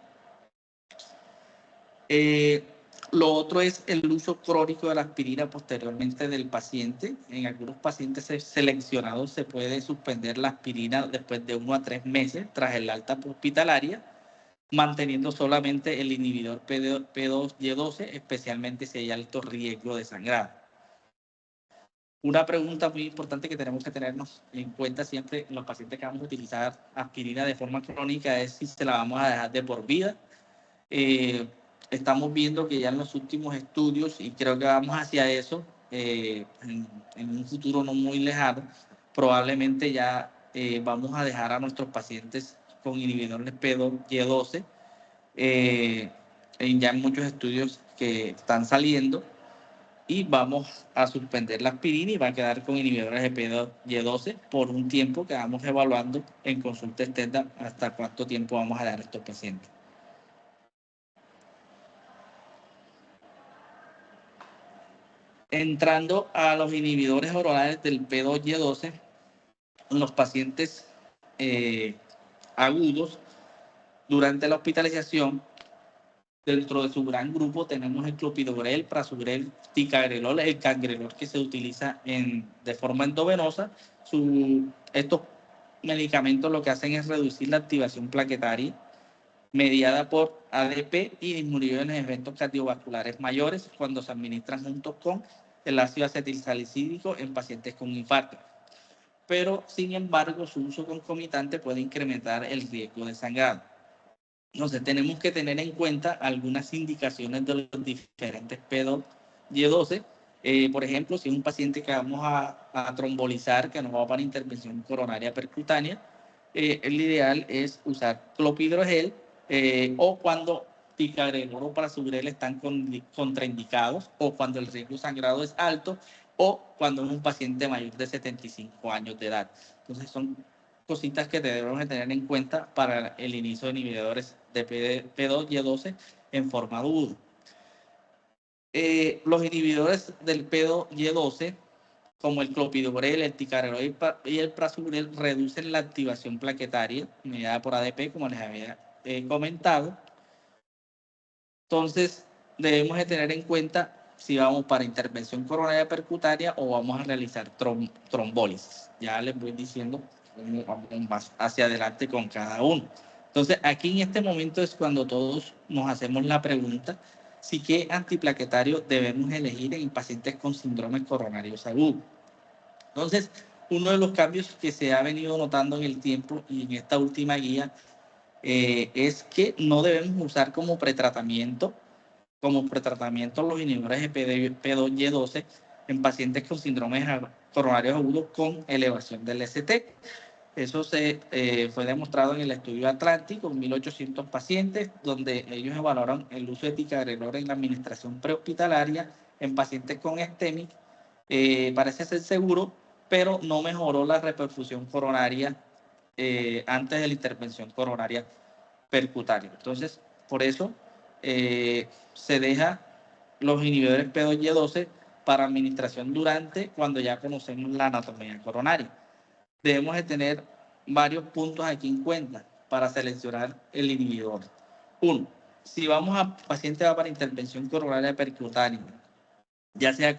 Lo otro es el uso crónico de la aspirina posteriormente del paciente. En algunos pacientes seleccionados se puede suspender la aspirina después de 1 a 3 meses tras el alta hospitalaria, manteniendo solamente el inhibidor P2Y12, especialmente si hay alto riesgo de sangrado. Una pregunta muy importante que tenemos que tenernos en cuenta siempre en los pacientes que vamos a utilizar aspirina de forma crónica es si se la vamos a dejar de por vida. Estamos viendo que ya en los últimos estudios, y creo que vamos hacia eso, en un futuro no muy lejano, probablemente ya vamos a dejar a nuestros pacientes con inhibidores P2Y12, ya en muchos estudios que están saliendo, y vamos a suspender la aspirina y va a quedar con inhibidores de P2Y12 por un tiempo que vamos evaluando en consulta externa hasta cuánto tiempo vamos a dar a estos pacientes. Entrando a los inhibidores orales del P2Y12, los pacientes agudos, durante la hospitalización, dentro de su gran grupo tenemos el clopidogrel, prasugrel, ticagrelor, el cangrelor que se utiliza de forma endovenosa. Estos medicamentos lo que hacen es reducir la activación plaquetaria mediada por ADP y disminuir en eventos cardiovasculares mayores cuando se administran juntos con el ácido acetilsalicílico en pacientes con infarto. Pero, sin embargo, su uso concomitante puede incrementar el riesgo de sangrado. Entonces, tenemos que tener en cuenta algunas indicaciones de los diferentes P2Y12. Por ejemplo, si es un paciente que vamos a trombolizar, que nos va para intervención coronaria percutánea, el ideal es usar clopidogrel, o cuando ticagrelor o prasugrel están contraindicados, o cuando el riesgo de sangrado es alto, o cuando es un paciente mayor de 75 años de edad. Entonces, son cositas que debemos tener en cuenta para el inicio de inhibidores de P2Y12 en forma aguda. Los inhibidores del P2Y12, como el clopidogrel, el ticagrelor y el prasugrel, reducen la activación plaquetaria mediada por ADP, como les había comentado. Entonces, debemos de tener en cuenta si vamos para intervención coronaria percutánea o vamos a realizar trombólisis. Ya les voy diciendo cómo vamos más hacia adelante con cada uno. Entonces, aquí en este momento es cuando todos nos hacemos la pregunta si qué antiplaquetario debemos elegir en pacientes con síndromes coronarios agudos. Entonces, uno de los cambios que se ha venido notando en el tiempo y en esta última guía es que no debemos usar como pretratamiento los inhibidores de P2Y12 en pacientes con síndromes coronarios agudos con elevación del ST. Eso fue demostrado en el estudio Atlántico, con 1.800 pacientes, donde ellos evaluaron el uso de ticagrelor en la administración prehospitalaria en pacientes con STEMI. Parece ser seguro, pero no mejoró la reperfusión coronaria antes de la intervención coronaria percutánea. Entonces, por eso se deja los inhibidores P2Y12 para administración durante, cuando ya conocemos la anatomía coronaria. Debemos de tener varios puntos aquí en cuenta para seleccionar el inhibidor. Uno, si paciente va para intervención coronaria percutánea, ya sea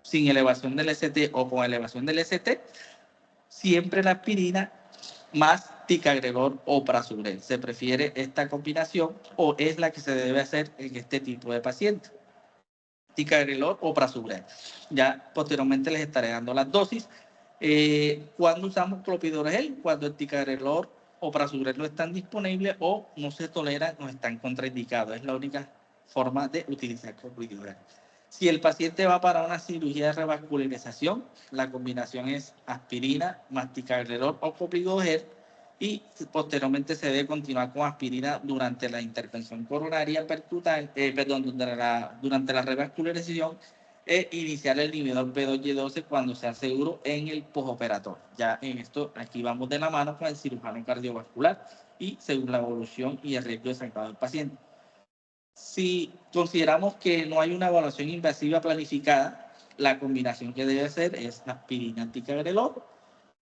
sin elevación del ST o con elevación del ST, siempre la aspirina más ticagrelor o prasugrel. Se prefiere esta combinación o es la que se debe hacer en este tipo de pacientes. Ticagrelor o prasugrel. Ya posteriormente les estaré dando las dosis. Cuando usamos clopidogrel, cuando el ticagrelor o prasugrel no están disponibles o no se toleran o están contraindicados. Es la única forma de utilizar clopidogrel. Si el paciente va para una cirugía de revascularización, la combinación es aspirina más ticagrelor o clopidogrel, y posteriormente se debe continuar con aspirina durante la intervención coronaria percutánea, durante la revascularización, e iniciar el inhibidor P2Y12 cuando sea seguro en el postoperatorio. Ya en esto, aquí vamos de la mano con el cirujano cardiovascular y según la evolución y el riesgo de sangrado del paciente. Si consideramos que no hay una evaluación invasiva planificada, la combinación que debe hacer es aspirina ticagrelor.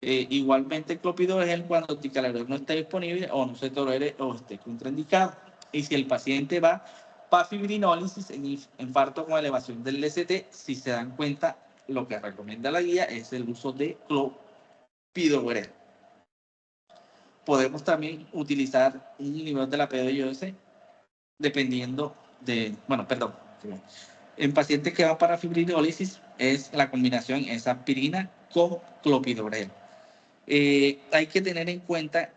Igualmente clopidogrel cuando ticagrelor no esté disponible o no se tolere o esté contraindicado. Y si el paciente va para fibrinólisis en infarto con elevación del LST, si se dan cuenta, lo que recomienda la guía es el uso de clopidogrel. Podemos también utilizar un inhibidor de la PDO-S dependiendo de, bueno, perdón, en pacientes que van para fibrinólisis es la combinación es aspirina con clopidogrel. Hay que tener en cuenta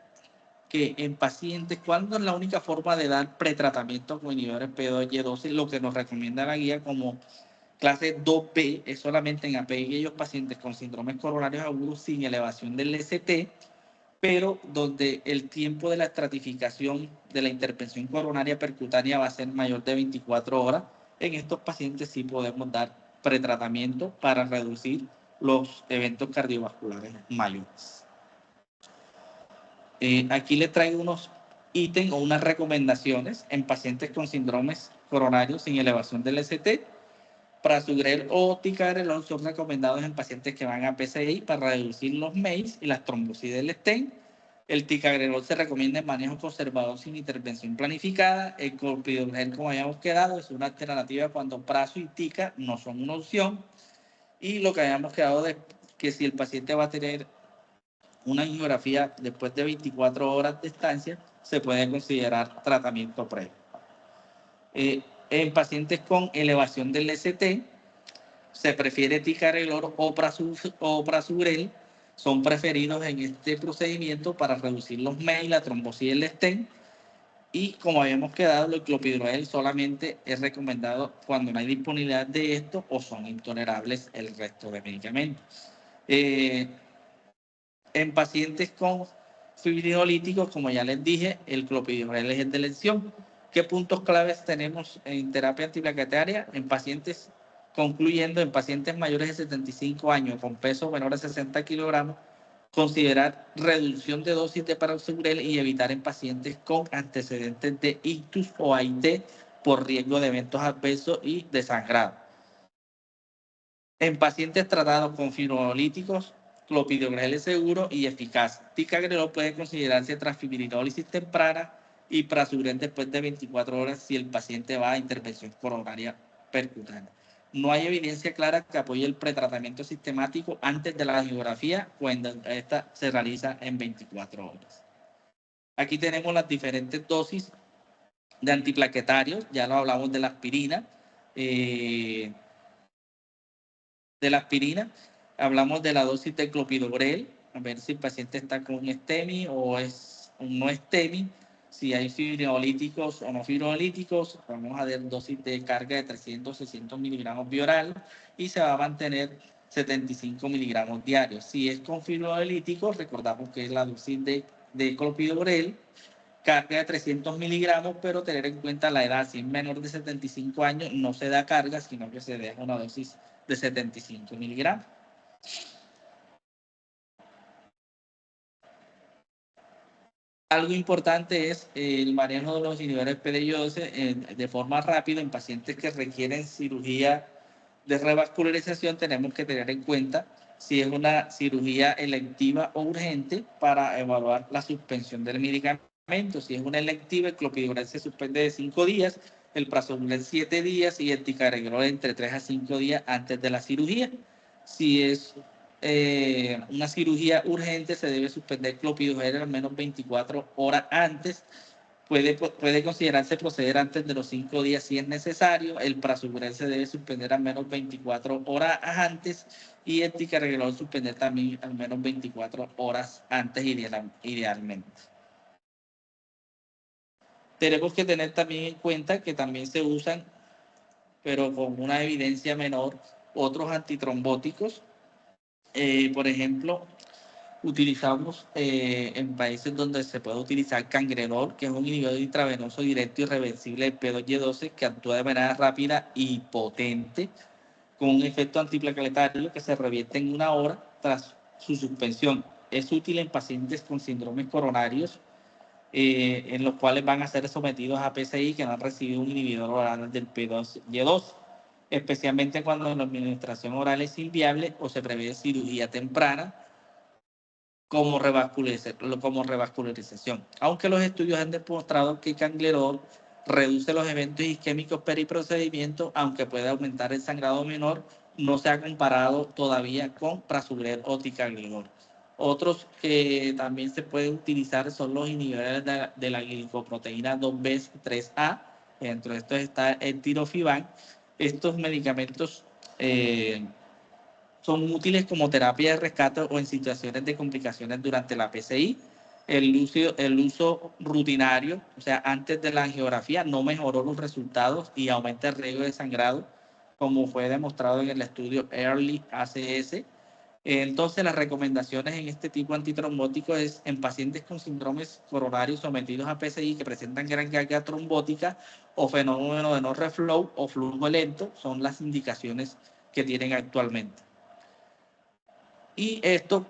que en pacientes, cuando es la única forma de dar pretratamiento con inhibidores P2Y12, lo que nos recomienda la guía como clase 2B es solamente en aquellos pacientes con síndromes coronarios agudos sin elevación del ST, pero donde el tiempo de la estratificación de la intervención coronaria percutánea va a ser mayor de 24 horas. En estos pacientes sí podemos dar pretratamiento para reducir los eventos cardiovasculares mayores. Aquí les traigo unos ítems o unas recomendaciones en pacientes con síndromes coronarios sin elevación del ST. Prasugrel o ticagrelor son recomendados en pacientes que van a PCI para reducir los MACE y las trombocitas del stent. El ticagrelor se recomienda en manejo conservador sin intervención planificada. El clopidogrel, como habíamos quedado, es una alternativa cuando prazo y tica no son una opción. Y lo que habíamos quedado de que si el paciente va a tener una angiografía después de 24 horas de estancia, se puede considerar tratamiento previo. En pacientes con elevación del ST, se prefiere ticagrelor o prasugrel, son preferidos en este procedimiento para reducir los MACE, la trombosis y el stent. Y como habíamos quedado, el clopidogrel solamente es recomendado cuando no hay disponibilidad de esto o son intolerables el resto de medicamentos. En pacientes con fibrinolíticos, como ya les dije, el clopidogrel es el de elección. ¿Qué puntos claves tenemos en terapia antiplaquetaria? En pacientes, concluyendo, en pacientes mayores de 75 años con peso menor a 60 kilogramos, considerar reducción de dosis de prasugrel y evitar en pacientes con antecedentes de ictus o AIT por riesgo de eventos adversos y de sangrado. En pacientes tratados con fibrinolíticos, clopidogrel es seguro y eficaz. Ticagrelor puede considerarse tras fibrinólisis temprana y prasugrel después de 24 horas si el paciente va a intervención coronaria percutánea. No hay evidencia clara que apoye el pretratamiento sistemático antes de la angiografía cuando esta se realiza en 24 horas. Aquí tenemos las diferentes dosis de antiplaquetarios, ya lo hablamos de la aspirina. Hablamos de la dosis de clopidogrel, a ver si el paciente está con un STEMI o es un no STEMI, si hay fibrinolíticos o no fibrinolíticos, vamos a dar dosis de carga de 300, 600 miligramos bioral y se va a mantener 75 miligramos diarios. Si es con fibrinolíticos, recordamos que es la dosis de clopidogrel, carga de 300 miligramos, pero tener en cuenta la edad, si es menor de 75 años, no se da carga, sino que se deja una dosis de 75 miligramos. Algo importante es el manejo de los inhibidores PDI-12 de forma rápida en pacientes que requieren cirugía de revascularización. Tenemos que tener en cuenta si es una cirugía electiva o urgente para evaluar la suspensión del medicamento. Si es una electiva, el clopidogrel se suspende de 5 días, el prasugrel 7 días y el ticagrelor entre 3 a 5 días antes de la cirugía. Si es una cirugía urgente, se debe suspender clopidogrel al menos 24 horas antes. Puede considerarse proceder antes de los 5 días si es necesario. El prasugrel se debe suspender al menos 24 horas antes y el ticagrelor suspender también al menos 24 horas antes idealmente. Tenemos que tener también en cuenta que también se usan, pero con una evidencia menor, otros antitrombóticos. Por ejemplo, utilizamos en países donde se puede utilizar Cangrenol, que es un inhibidor intravenoso directo y reversible del P2Y12 que actúa de manera rápida y potente con un efecto antiplaquetario que se revierte en 1 hora tras su suspensión. Es útil en pacientes con síndromes coronarios en los cuales van a ser sometidos a PCI que no han recibido un inhibidor oral del P2Y2, especialmente cuando la administración oral es inviable o se prevé cirugía temprana como revascularización. Aunque los estudios han demostrado que Canglerol reduce los eventos isquémicos periprocedimiento, aunque puede aumentar el sangrado menor, no se ha comparado todavía con Prasugrel o Ticagrelor. Otros que también se pueden utilizar son los inhibidores de la glicoproteína 2B3A. Dentro de estos está el tirofiban. Estos medicamentos son útiles como terapia de rescate o en situaciones de complicaciones durante la PCI. El uso rutinario, o sea, antes de la angiografía, no mejoró los resultados y aumenta el riesgo de sangrado, como fue demostrado en el estudio Early ACS. Entonces, las recomendaciones en este tipo antitrombótico es en pacientes con síndromes coronarios sometidos a PCI que presentan gran carga trombótica o fenómeno de no reflow o flujo lento, son las indicaciones que tienen actualmente. Y esto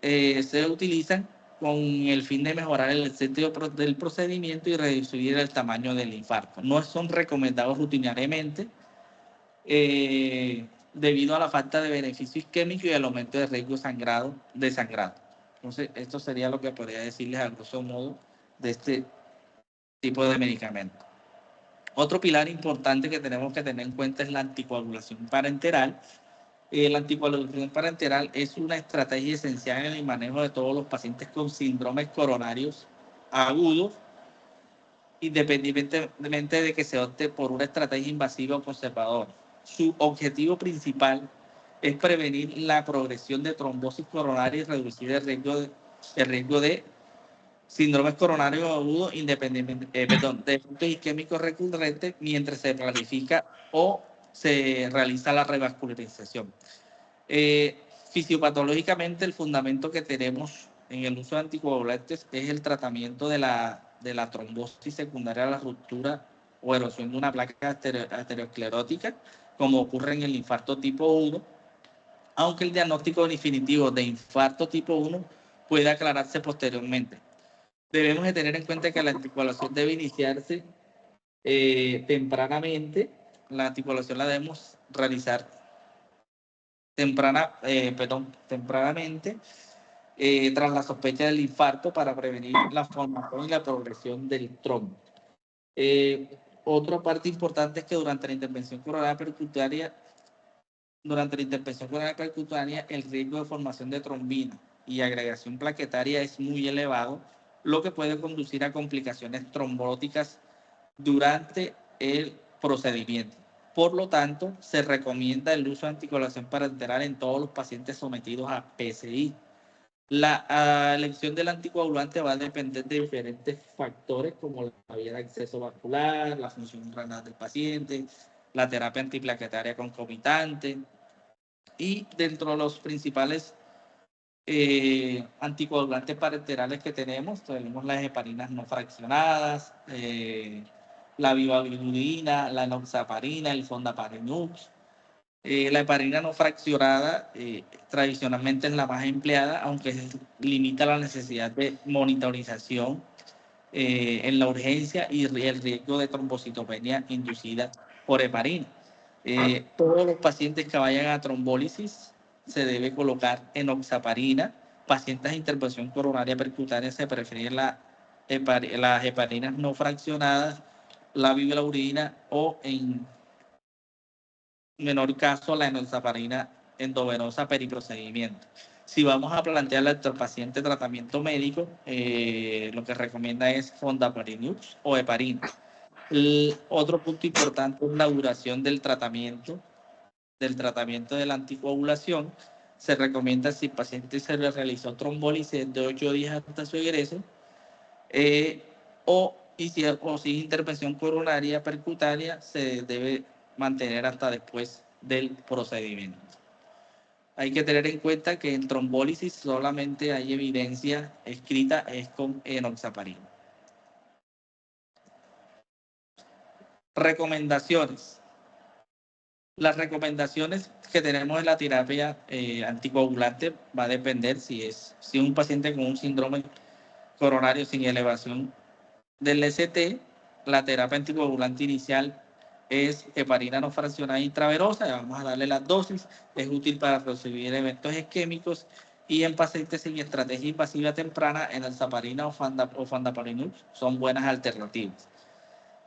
se utilizan con el fin de mejorar el sentido del procedimiento y reducir el tamaño del infarto. No son recomendados rutinariamente debido a la falta de beneficio isquémico y el aumento de riesgo de sangrado. Entonces, esto sería lo que podría decirles a grosso modo de este tipo de medicamento. Otro pilar importante que tenemos que tener en cuenta es la anticoagulación parenteral. La anticoagulación parenteral es una estrategia esencial en el manejo de todos los pacientes con síndromes coronarios agudos, independientemente de que se opte por una estrategia invasiva o conservadora. Su objetivo principal es prevenir la progresión de trombosis coronaria y reducir el riesgo de síndromes coronarios agudos de eventos isquémicos recurrentes mientras se planifica o se realiza la revascularización. Fisiopatológicamente, el fundamento que tenemos en el uso de anticoagulantes es el tratamiento de la trombosis secundaria a la ruptura o erosión de una placa aterosclerótica, como ocurre en el infarto tipo 1, aunque el diagnóstico definitivo de infarto tipo 1 puede aclararse posteriormente. Debemos de tener en cuenta que la anticoagulación debe iniciarse tempranamente. La anticoagulación la debemos realizar tempranamente tras la sospecha del infarto para prevenir la formación y la progresión del trombo. Otra parte importante es que durante la intervención coronaria percutánea, el riesgo de formación de trombina y agregación plaquetaria es muy elevado, lo que puede conducir a complicaciones trombóticas durante el procedimiento. Por lo tanto, se recomienda el uso de anticoagulación parenteral en todos los pacientes sometidos a PCI. La elección del anticoagulante va a depender de diferentes factores como la vía de acceso vascular, la función renal del paciente, la terapia antiplaquetaria concomitante, y dentro de los principales anticoagulantes parenterales que tenemos las heparinas no fraccionadas, la vivablidina, la enoxaparina, el fondaparinux. La heparina no fraccionada tradicionalmente es la más empleada, aunque limita la necesidad de monitorización en la urgencia y el riesgo de trombocitopenia inducida por heparina. Todos los pacientes que vayan a trombólisis se debe colocar enoxaparina. Pacientes de intervención coronaria percutánea se prefieren las heparinas no fraccionadas, la vivablidina o en menor caso la enoxaparina endovenosa periprocedimiento. Si vamos a plantearle al paciente tratamiento médico, lo que recomienda es fondaparinux o heparina. Otro punto importante es la duración del tratamiento de la anticoagulación. Se recomienda, si el paciente se le realizó trombólisis, de 8 días hasta su egreso, o si es intervención coronaria percutánea, se debe mantener hasta después del procedimiento. Hay que tener en cuenta que en trombólisis solamente hay evidencia escrita es con enoxaparina. Recomendaciones. Las recomendaciones que tenemos en la terapia anticoagulante va a depender si es un paciente con un síndrome coronario sin elevación del ST. La terapia anticoagulante inicial es heparina no fraccionada intravenosa, vamos a darle las dosis, es útil para resolver eventos isquémicos, y en pacientes sin estrategia invasiva temprana, enoxaparina o fondaparinux son buenas alternativas.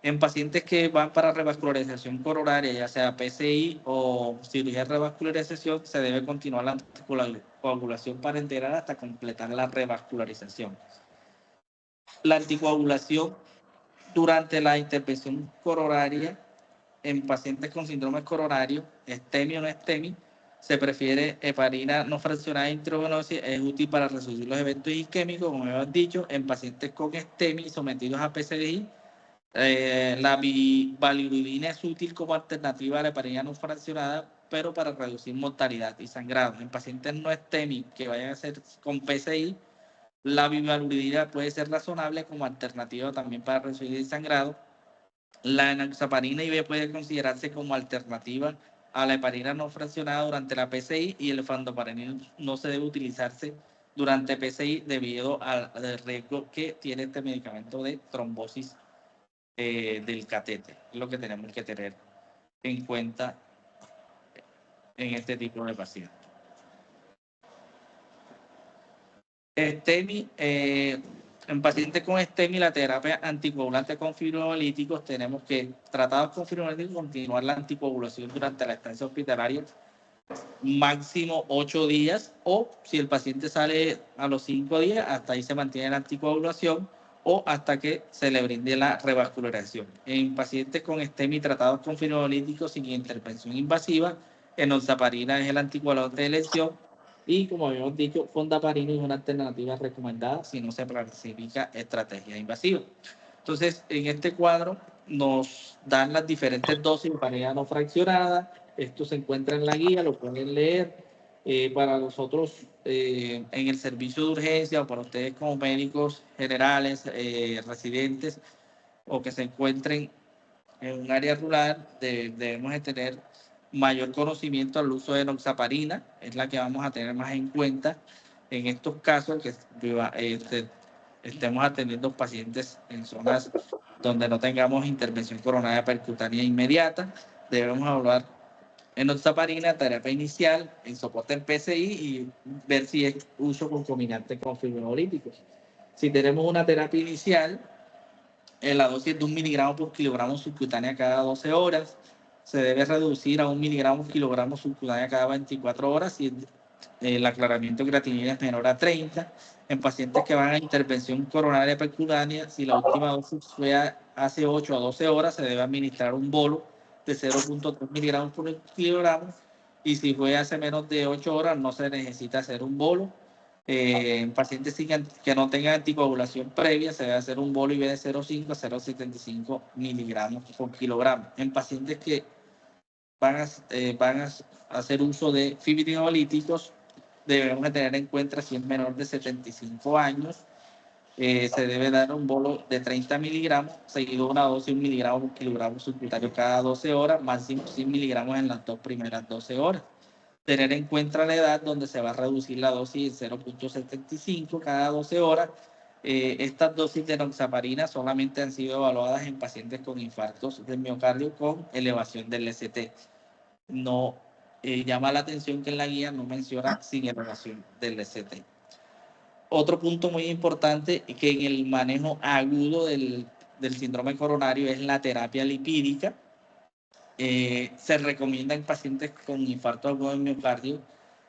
En pacientes que van para revascularización coronaria, ya sea PCI o cirugía de revascularización, se debe continuar la anticoagulación parenteral hasta completar la revascularización. La anticoagulación durante la intervención coronaria en pacientes con síndrome coronario, STEMI o no STEMI, se prefiere heparina no fraccionada intravenosa, es útil para resolver los eventos isquémicos, como hemos dicho. En pacientes con STEMI sometidos a PCI, la bilirubina es útil como alternativa a la heparina no fraccionada, pero para reducir mortalidad y sangrado. En pacientes no STEMI que vayan a ser con PCI, la bilirubina puede ser razonable como alternativa también para reducir el sangrado. La enoxaparina IV puede considerarse como alternativa a la heparina no fraccionada durante la PCI, y el fondaparinux no se debe utilizarse durante PCI debido al riesgo que tiene este medicamento de trombosis del catéter. Es lo que tenemos que tener en cuenta en este tipo de pacientes. STEMI, en pacientes con STEMI, la terapia anticoagulante con fibrinolíticos, tenemos que, tratados con fibrinolíticos, continuar la anticoagulación durante la estancia hospitalaria, máximo 8 días, o si el paciente sale a los 5 días, hasta ahí se mantiene la anticoagulación, o hasta que se le brinde la revascularización. En pacientes con STEMI tratados con fibrinolíticos sin intervención invasiva, enoxaparina es el anticoagulante de elección, y como habíamos dicho, fondaparinux es una alternativa recomendada si no se planifica estrategia invasiva. Entonces, en este cuadro nos dan las diferentes dosis de heparina no fraccionada. Esto se encuentra en la guía, lo pueden leer. Para nosotros, en el servicio de urgencia, o para ustedes como médicos generales, residentes, o que se encuentren en un área rural, debemos de tener mayor conocimiento al uso de enoxaparina, es la que vamos a tener más en cuenta en estos casos, que estemos atendiendo pacientes en zonas donde no tengamos intervención coronaria percutánea inmediata. Debemos evaluar enoxaparina, terapia inicial, en soporte en PCI, y ver si es uso concomitante con fibrinolíticos. Si tenemos una terapia inicial, la dosis de 1 miligramo por kilogramo subcutánea cada 12 horas. Se debe reducir a 1 miligramo por kilogramo subcutánea cada 24 horas si el aclaramiento de creatinina es menor a 30. En pacientes que van a intervención coronaria percutánea, si la última dosis fue hace 8 a 12 horas, se debe administrar un bolo de 0.3 miligramos por kilogramo. Y si fue hace menos de 8 horas, no se necesita hacer un bolo. En pacientes que no tengan anticoagulación previa, se debe hacer un bolo IV de 0.5 a 0.75 miligramos por kilogramo. En pacientes que van a hacer uso de fibrinolíticos, debemos tener en cuenta si es menor de 75 años, se debe dar un bolo de 30 miligramos, seguido de una dosis de 1 miligramo por kilogramo subcutáneo cada 12 horas, máximo 100 miligramos en las 2 primeras 12 horas. Tener en cuenta la edad, donde se va a reducir la dosis en 0.75 cada 12 horas. Estas dosis de enoxaparina solamente han sido evaluadas en pacientes con infartos del miocardio con elevación del ST. No llama la atención que en la guía no menciona sin elevación del ST. Otro punto muy importante que en el manejo agudo del síndrome coronario es la terapia lipídica. Se recomienda en pacientes con infarto agudo del miocardio,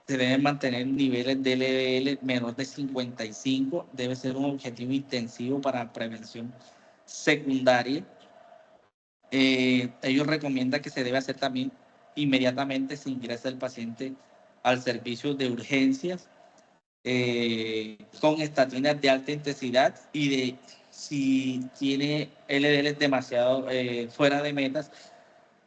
se deben mantener niveles de LDL menor de 55, debe ser un objetivo intensivo para prevención secundaria. Ellos recomiendan que se debe hacer también inmediatamente se ingresa el paciente al servicio de urgencias, con estatinas de alta intensidad, y si tiene LDL demasiado fuera de metas,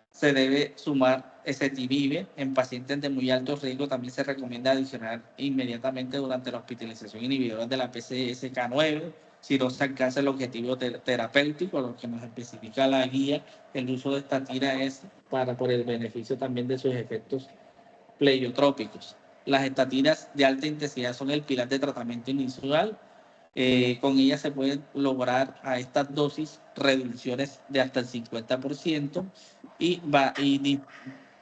se debe sumar ezetimibe. En pacientes de muy alto riesgo también se recomienda adicionar inmediatamente durante la hospitalización inhibidores de la PCSK9 si no se alcanza el objetivo terapéutico, lo que nos especifica la guía. El uso de estatina es por el beneficio también de sus efectos pleiotrópicos. Las estatinas de alta intensidad son el pilar de tratamiento inicial. Con ella se pueden lograr a estas dosis reducciones de hasta el 50% y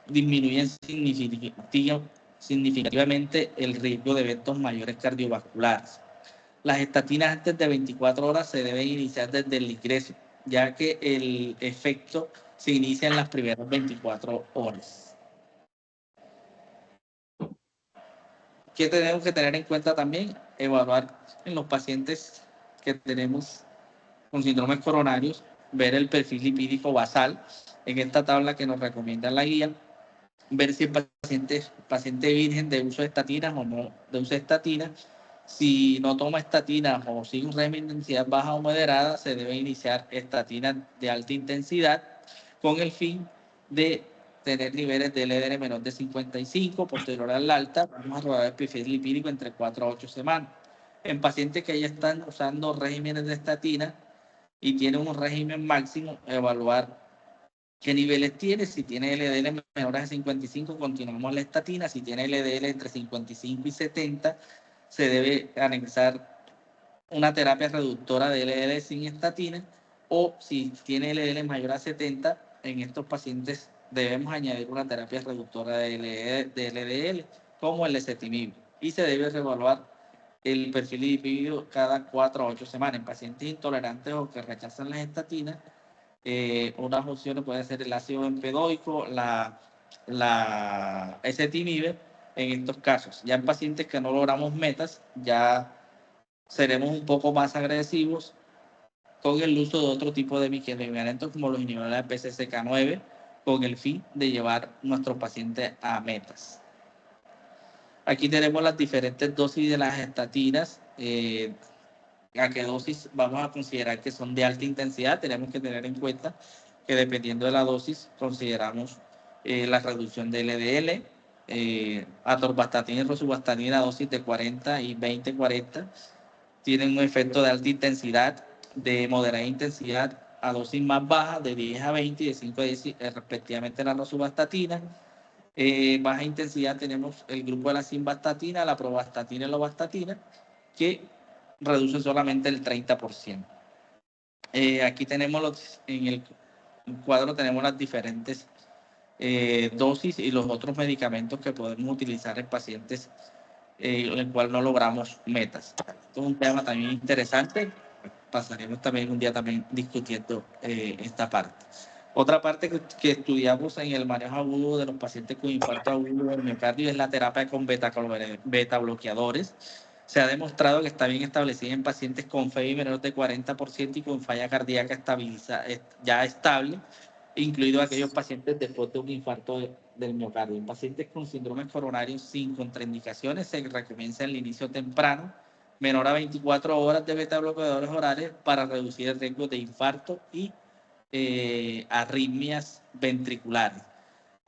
disminuyen significativamente el riesgo de eventos mayores cardiovasculares. Las estatinas antes de 24 horas se deben iniciar desde el ingreso, ya que el efecto se inicia en las primeras 24 horas. ¿Qué tenemos que tener en cuenta también? Evaluar en los pacientes que tenemos con síndromes coronarios, ver el perfil lipídico basal en esta tabla que nos recomienda la guía, ver si el paciente virgen de uso de estatinas o no de uso de estatinas. Si no toma estatinas o sigue un régimen de intensidad baja o moderada, se debe iniciar estatinas de alta intensidad con el fin de tener niveles de LDL menor de 55, posterior al alta, vamos a rodar el perfil lipídico entre 4 a 8 semanas. En pacientes que ya están usando regímenes de estatina y tienen un régimen máximo, evaluar qué niveles tiene. Si tiene LDL menores de 55, continuamos la estatina. Si tiene LDL entre 55 y 70, se debe anexar una terapia reductora de LDL sin estatina, o si tiene LDL mayor a 70, en estos pacientes debemos añadir una terapia reductora de LDL como el ezetimibe, y se debe reevaluar el perfil lipídico cada 4 a 8 semanas. En pacientes intolerantes o que rechazan las estatinas, unas opciones pueden ser el ácido bempedoico, la ezetimibe en estos casos. Ya en pacientes que no logramos metas, ya seremos un poco más agresivos con el uso de otro tipo de microelementos como los inhibidores de PCSK9, con el fin de llevar nuestros pacientes a metas. Aquí tenemos las diferentes dosis de las estatinas. A qué dosis vamos a considerar que son de alta intensidad. Tenemos que tener en cuenta que dependiendo de la dosis consideramos la reducción de LDL, atorvastatina y rosuvastatina a dosis de 40 y 20-40 tienen un efecto de alta intensidad, de moderada intensidad a dosis más bajas de 10 a 20 y de 5 a 10 respectivamente la rosuvastatina. Baja intensidad tenemos el grupo de la simvastatina, la provastatina y la ovastatina, que reduce solamente el 30%. Aquí tenemos en el cuadro tenemos las diferentes dosis y los otros medicamentos que podemos utilizar en pacientes en el cual no logramos metas. Esto es un tema también interesante. Pasaremos también un día también discutiendo esta parte. Otra parte que estudiamos en el manejo agudo de los pacientes con infarto agudo del miocardio es la terapia con beta bloqueadores. Se ha demostrado que está bien establecida en pacientes con FEBI menor de 40% y con falla cardíaca ya estable, incluidos aquellos pacientes después de un infarto del miocardio. En pacientes con síndromes coronarios sin contraindicaciones se recomienda el inicio temprano, menor a 24 horas de beta bloqueadores orales para reducir el riesgo de infarto y arritmias ventriculares.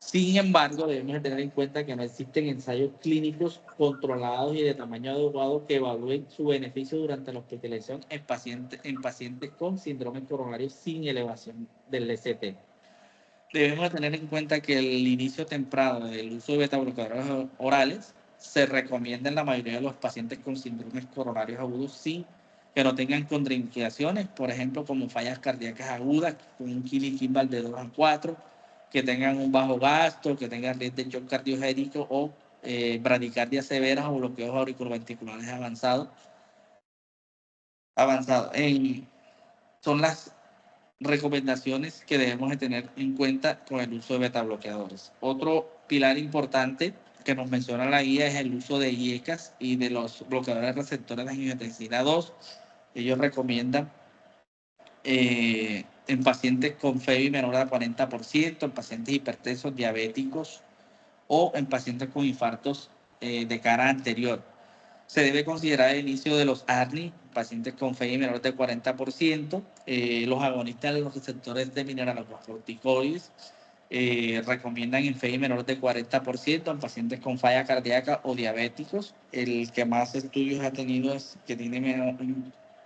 Sin embargo, debemos tener en cuenta que no existen ensayos clínicos controlados y de tamaño adecuado que evalúen su beneficio durante la hospitalización en pacientes con síndrome coronario sin elevación del ST. Debemos tener en cuenta que el inicio temprano del uso de beta-bloqueadores orales se recomienda en la mayoría de los pacientes con síndromes coronarios agudos sin que no tengan contraindicaciones, por ejemplo, como fallas cardíacas agudas con un Kili-Kimball de 2 a 4, que tengan un bajo gasto, que tengan riesgo de shock cardiogénico o bradicardias severas o bloqueos auriculoventriculares avanzados. Son las recomendaciones que debemos de tener en cuenta con el uso de betabloqueadores. Otro pilar importante que nos menciona la guía es el uso de IECAS y de los bloqueadores receptores de angiotensina 2. Ellos recomiendan en pacientes con FEBI menor al 40%, en pacientes hipertensos, diabéticos o en pacientes con infartos de cara anterior. Se debe considerar el inicio de los ARNI, pacientes con FEBI menor del 40%, los agonistas de los receptores de mineralocorticoides recomiendan en FEBI menor del 40% en pacientes con falla cardíaca o diabéticos. El que más estudios ha tenido es que tiene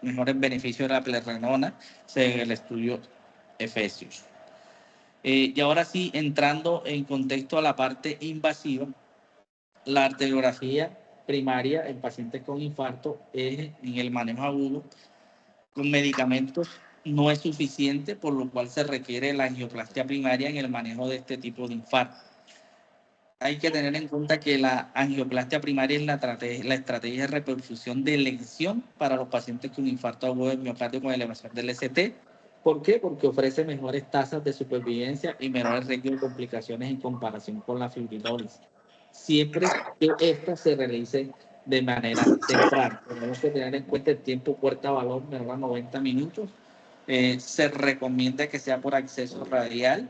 mejores beneficios de la plerrenona, según el estudio Efesios. Y ahora sí, entrando en contexto a la parte invasiva, la arteriografía primaria en pacientes con infarto en el manejo agudo con medicamentos no es suficiente, por lo cual se requiere la angioplastia primaria en el manejo de este tipo de infarto. Hay que tener en cuenta que la angioplastia primaria es la estrategia de reperfusión de elección para los pacientes con infarto agudo del miocardio con elevación del ST. ¿Por qué? Porque ofrece mejores tasas de supervivencia y menores riesgos de complicaciones en comparación con la fibrinólisis. Siempre que esta se realice de manera temprana. Tenemos que tener en cuenta el tiempo puerta-valor menor a 90 minutos. Se recomienda que sea por acceso radial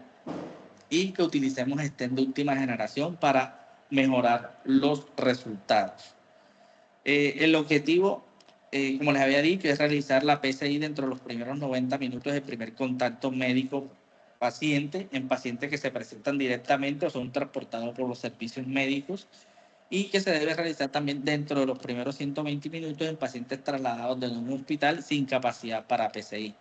y que utilicemos stent de última generación para mejorar los resultados. El objetivo, como les había dicho, es realizar la PCI dentro de los primeros 90 minutos del primer contacto médico-paciente en pacientes que se presentan directamente o son transportados por los servicios médicos y que se debe realizar también dentro de los primeros 120 minutos en pacientes trasladados de un hospital sin capacidad para PCI.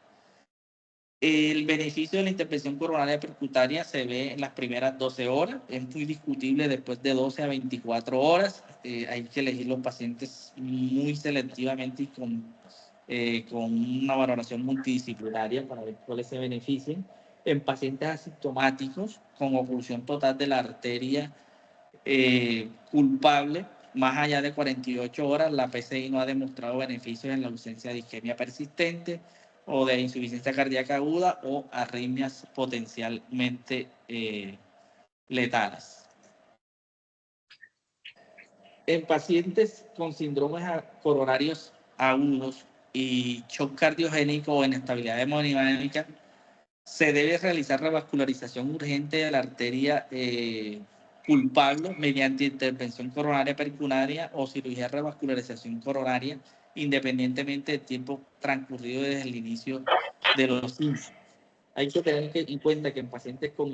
El beneficio de la intervención coronaria percutaria se ve en las primeras 12 horas, es muy discutible después de 12 a 24 horas. Hay que elegir los pacientes muy selectivamente y con una valoración multidisciplinaria para ver cuáles se benefician. En pacientes asintomáticos con oclusión total de la arteria culpable, más allá de 48 horas, la PCI no ha demostrado beneficios en la ausencia de isquemia persistente o de insuficiencia cardíaca aguda o arritmias potencialmente letales. En pacientes con síndromes coronarios agudos y shock cardiogénico o inestabilidad hemodinámica, se debe realizar revascularización urgente de la arteria culpable mediante intervención coronaria percutaria o cirugía de revascularización coronaria, independientemente del tiempo transcurrido desde el inicio de los síntomas. Hay que tener en cuenta que en pacientes con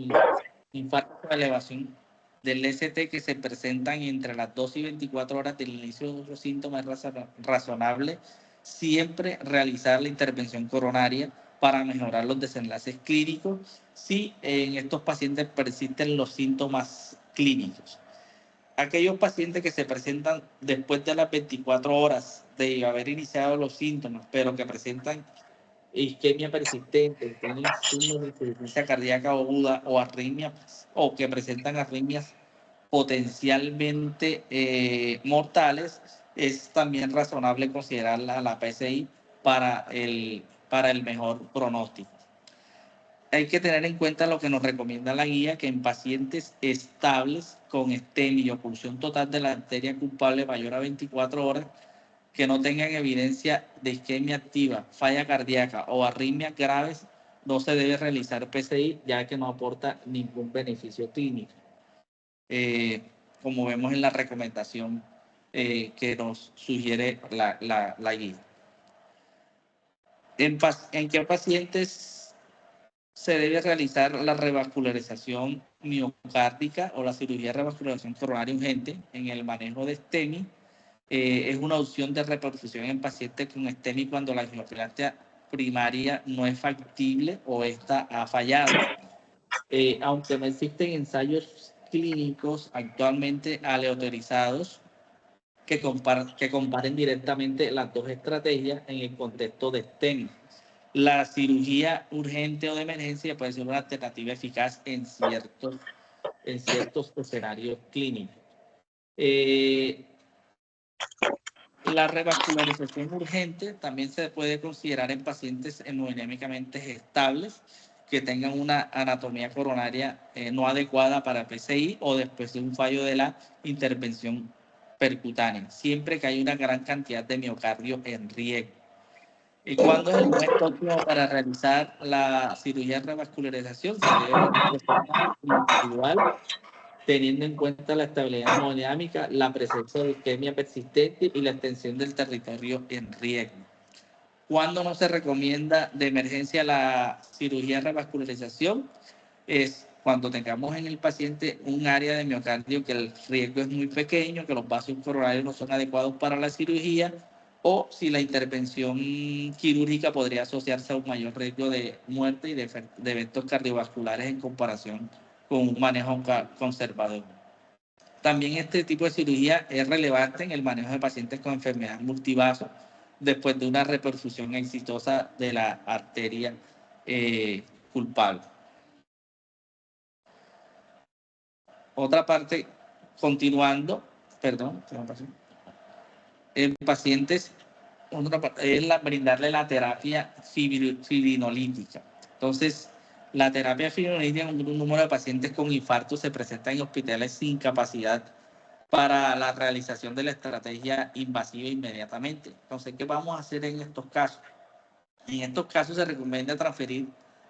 infarto de elevación del ST que se presentan entre las 2 y 24 horas del inicio de los síntomas es razonable siempre realizar la intervención coronaria para mejorar los desenlaces clínicos si en estos pacientes persisten los síntomas clínicos. Aquellos pacientes que se presentan después de las 24 horas de haber iniciado los síntomas, pero que presentan isquemia persistente, tienen signos de insuficiencia cardíaca aguda o arritmias, o que presentan arritmias potencialmente mortales, es también razonable considerar la PCI para el mejor pronóstico. Hay que tener en cuenta lo que nos recomienda la guía, que en pacientes estables con STEMI y oclusión total de la arteria culpable mayor a 24 horas, que no tengan evidencia de isquemia activa, falla cardíaca o arritmias graves, no se debe realizar PCI, ya que no aporta ningún beneficio clínico. Como vemos en la recomendación que nos sugiere la guía. ¿En qué pacientes se debe realizar la revascularización miocárdica o la cirugía de revascularización coronaria urgente en el manejo de STEMI? Es una opción de reperfusión en pacientes con STEMI cuando la angioplastia primaria no es factible o esta ha fallado. Aunque no existen ensayos clínicos actualmente aleatorizados que comparen directamente las dos estrategias en el contexto de STEMI. La cirugía urgente o de emergencia puede ser una alternativa eficaz en ciertos escenarios clínicos. La revascularización urgente también se puede considerar en pacientes hemodinámicamente estables que tengan una anatomía coronaria no adecuada para PCI o después de un fallo de la intervención percutánea, siempre que hay una gran cantidad de miocardio en riesgo. ¿Y cuándo es el momento óptimo para realizar la cirugía de revascularización? Se debe realizar de forma individual, teniendo en cuenta la estabilidad hemodinámica, la presencia de isquemia persistente y la extensión del territorio en riesgo. ¿Cuándo no se recomienda de emergencia la cirugía de revascularización? Es cuando tengamos en el paciente un área de miocardio que el riesgo es muy pequeño, que los vasos coronarios no son adecuados para la cirugía, o si la intervención quirúrgica podría asociarse a un mayor riesgo de muerte y de eventos cardiovasculares en comparación con un manejo conservador. También este tipo de cirugía es relevante en el manejo de pacientes con enfermedad multivaso después de una reperfusión exitosa de la arteria culpable. Otra parte, continuando, perdón, en pacientes, es brindarle la terapia fibrinolítica. Entonces, la terapia fibrinolítica en un número de pacientes con infarto se presenta en hospitales sin capacidad para la realización de la estrategia invasiva inmediatamente. Entonces, ¿qué vamos a hacer en estos casos? En estos casos se recomienda transferir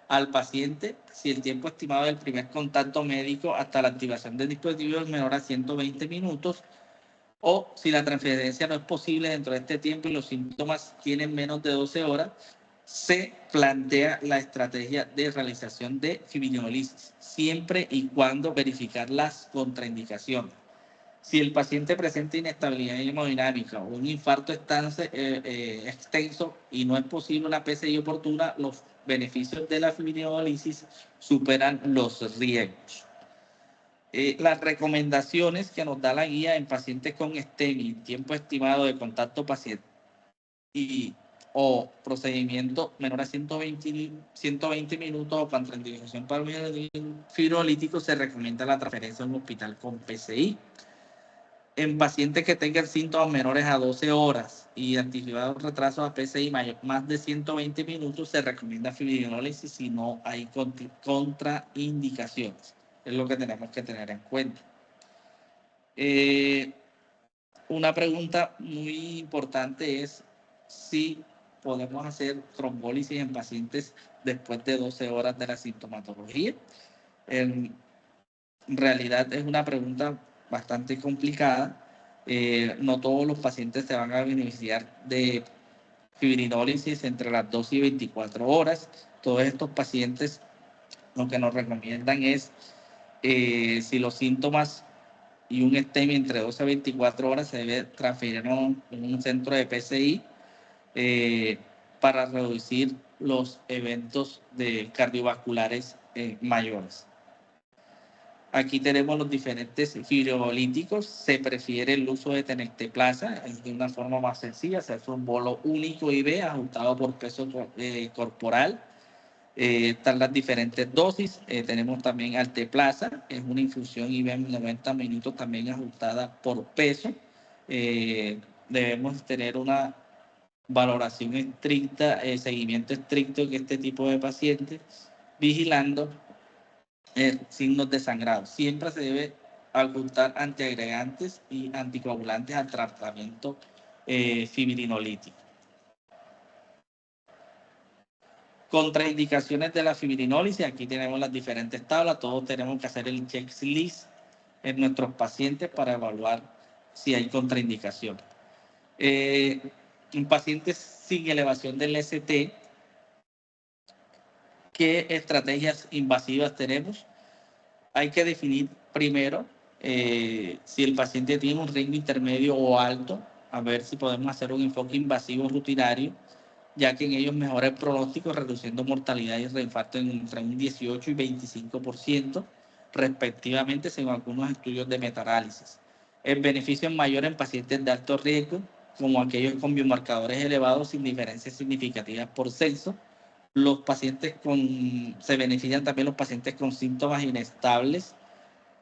al paciente si el tiempo estimado del primer contacto médico hasta la activación del dispositivo es menor a 120 minutos o si la transferencia no es posible dentro de este tiempo y los síntomas tienen menos de 12 horas, se plantea la estrategia de realización de fibrinolisis, siempre y cuando verificar las contraindicaciones. Si el paciente presenta inestabilidad hemodinámica o un infarto extenso y no es posible una PCI oportuna, los beneficios de la fibrinolisis superan los riesgos. Las recomendaciones que nos da la guía en pacientes con STEMI, tiempo estimado de contacto paciente o procedimiento menor a 120 minutos o contraindicación para un fibrolítico, se recomienda la transferencia a un hospital con PCI. En pacientes que tengan síntomas menores a 12 horas y identificados retrasos a PCI más de 120 minutos, se recomienda fibrinólisis si no hay contraindicaciones. Es lo que tenemos que tener en cuenta. Una pregunta muy importante es si podemos hacer trombólisis en pacientes después de 12 horas de la sintomatología. En realidad es una pregunta bastante complicada. No todos los pacientes se van a beneficiar de fibrinólisis entre las 12 y 24 horas. Todos estos pacientes lo que nos recomiendan es si los síntomas y un STEMI entre 12 a 24 horas, se debe transferir a un centro de PCI para reducir los eventos cardiovasculares mayores. Aquí tenemos los diferentes fibrolíticos. Se prefiere el uso de tenecteplasa de una forma más sencilla. Se hace un bolo único IV ajustado por peso corporal. Están las diferentes dosis. Tenemos también alteplasa, es una infusión IV en 90 minutos también ajustada por peso. Debemos tener una valoración estricta, seguimiento estricto en este tipo de pacientes, vigilando signos de sangrado. Siempre se debe ajustar antiagregantes y anticoagulantes al tratamiento fibrinolítico. Contraindicaciones de la fibrinólisis. Aquí tenemos las diferentes tablas. Todos tenemos que hacer el checklist en nuestros pacientes para evaluar si hay contraindicación. En pacientes sin elevación del ST, ¿qué estrategias invasivas tenemos? Hay que definir primero si el paciente tiene un ritmo intermedio o alto, a ver si podemos hacer un enfoque invasivo rutinario, ya que en ellos mejora el pronóstico, reduciendo mortalidad y reinfarto entre un 18 y 25%, respectivamente, según algunos estudios de metanálisis. El beneficio es mayor en pacientes de alto riesgo, como aquellos con biomarcadores elevados sin diferencias significativas por censo. Los pacientes se benefician también los pacientes con síntomas inestables,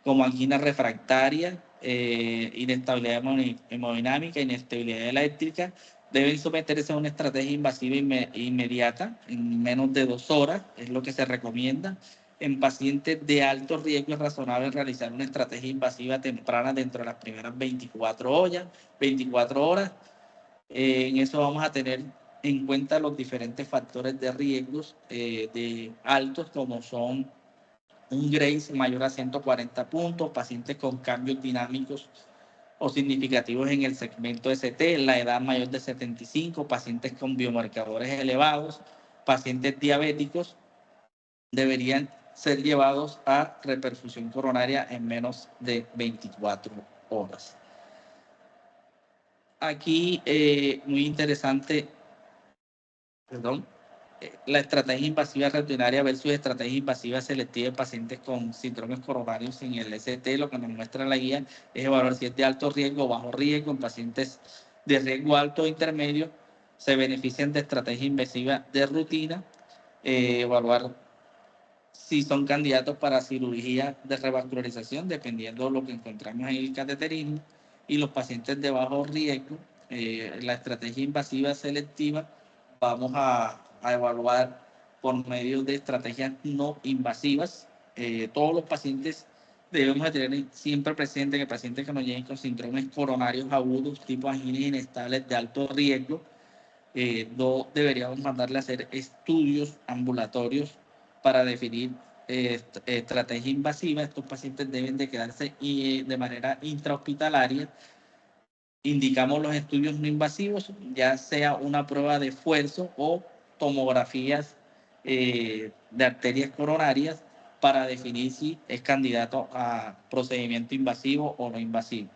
como angina refractaria, inestabilidad hemodinámica, inestabilidad eléctrica. Deben someterse a una estrategia invasiva inmediata, en menos de 2 horas, es lo que se recomienda. En pacientes de alto riesgo es razonable realizar una estrategia invasiva temprana dentro de las primeras 24 horas. En eso vamos a tener en cuenta los diferentes factores de riesgos de altos, como son un Grace mayor a 140 puntos, pacientes con cambios dinámicos o significativos en el segmento ST, la edad mayor de 75, pacientes con biomarcadores elevados, pacientes diabéticos, deberían ser llevados a reperfusión coronaria en menos de 24 horas. Aquí, muy interesante, perdón. la estrategia invasiva rutinaria versus estrategia invasiva selectiva en pacientes con síndromes coronarios sin el ST. Lo que nos muestra la guía es evaluar si es de alto riesgo o bajo riesgo. En pacientes de riesgo alto o intermedio se benefician de estrategia invasiva de rutina, evaluar si son candidatos para cirugía de revascularización, dependiendo de lo que encontramos en el cateterismo, y los pacientes de bajo riesgo, la estrategia invasiva selectiva, vamos a evaluar por medio de estrategias no invasivas. Todos los pacientes debemos de tener siempre presente que pacientes que nos lleguen con síndromes coronarios agudos, tipo anginas inestables de alto riesgo, no deberíamos mandarle a hacer estudios ambulatorios para definir estrategia invasiva. Estos pacientes deben de quedarse de manera intrahospitalaria. Indicamos los estudios no invasivos, ya sea una prueba de esfuerzo o tomografías de arterias coronarias para definir si es candidato a procedimiento invasivo o no invasivo.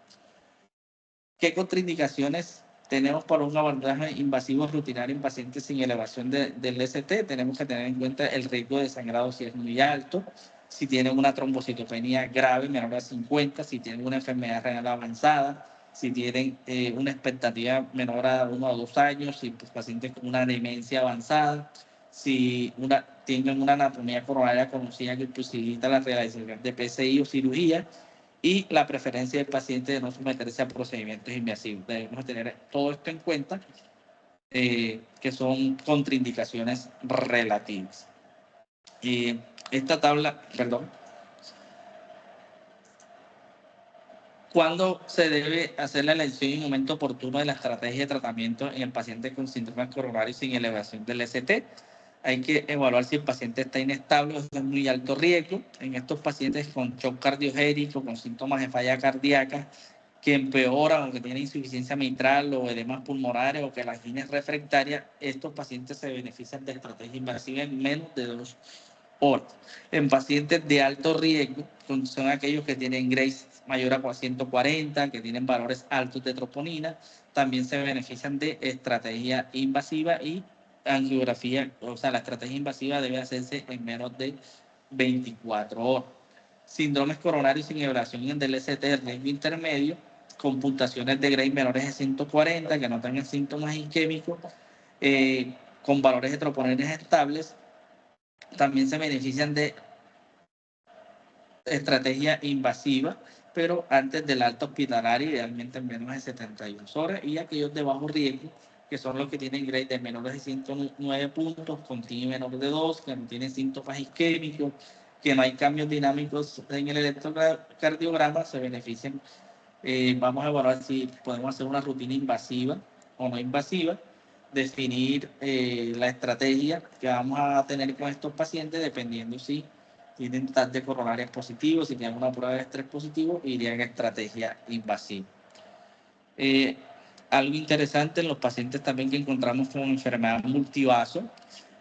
¿Qué contraindicaciones tenemos para un abordaje invasivo rutinario en pacientes sin elevación del ST? Tenemos que tener en cuenta el riesgo de sangrado si es muy alto, si tienen una trombocitopenia grave menor a 50, si tienen una enfermedad renal avanzada, si tienen una expectativa menor a 1 o 2 años, si pues, pacientes con una demencia avanzada, si tienen una anatomía coronaria conocida que posibilita la realización de PCI o cirugía, y la preferencia del paciente de no someterse a procedimientos invasivos. Debemos tener todo esto en cuenta, que son contraindicaciones relativas. Y esta tabla, perdón, ¿cuándo se debe hacer la elección y momento oportuno de la estrategia de tratamiento en el paciente con síndrome coronario sin elevación del ST? Hay que evaluar si el paciente está inestable o es muy alto riesgo. En estos pacientes con shock cardiogénico, con síntomas de falla cardíaca, que empeoran o que tienen insuficiencia mitral o edemas pulmonares o que la angina es refractaria, estos pacientes se benefician de estrategia invasiva en menos de 2 horas. En pacientes de alto riesgo, son aquellos que tienen Grace mayor a 140, que tienen valores altos de troponina, también se benefician de estrategia invasiva y angiografía. O sea, la estrategia invasiva debe hacerse en menos de 24 horas. Síndromes coronarios sin elevación del ST de riesgo intermedio, con puntuaciones de Gray menores de 140, que no tengan síntomas isquémicos, con valores de troponina estables, también se benefician de estrategia invasiva, pero antes del alta hospitalaria, idealmente en menos de 72 horas, y aquellos de bajo riesgo, que son los que tienen grade de menores de 109 puntos, con TI menor de 2, que no tienen síntomas isquémicos, que no hay cambios dinámicos en el electrocardiograma, se benefician. Vamos a evaluar si podemos hacer una rutina invasiva o no invasiva, definir la estrategia que vamos a tener con estos pacientes, dependiendo si tienen TAC de coronarias positivos, si tienen una prueba de estrés positivo, irían a estrategia invasiva. Algo interesante en los pacientes también que encontramos con enfermedad multivaso,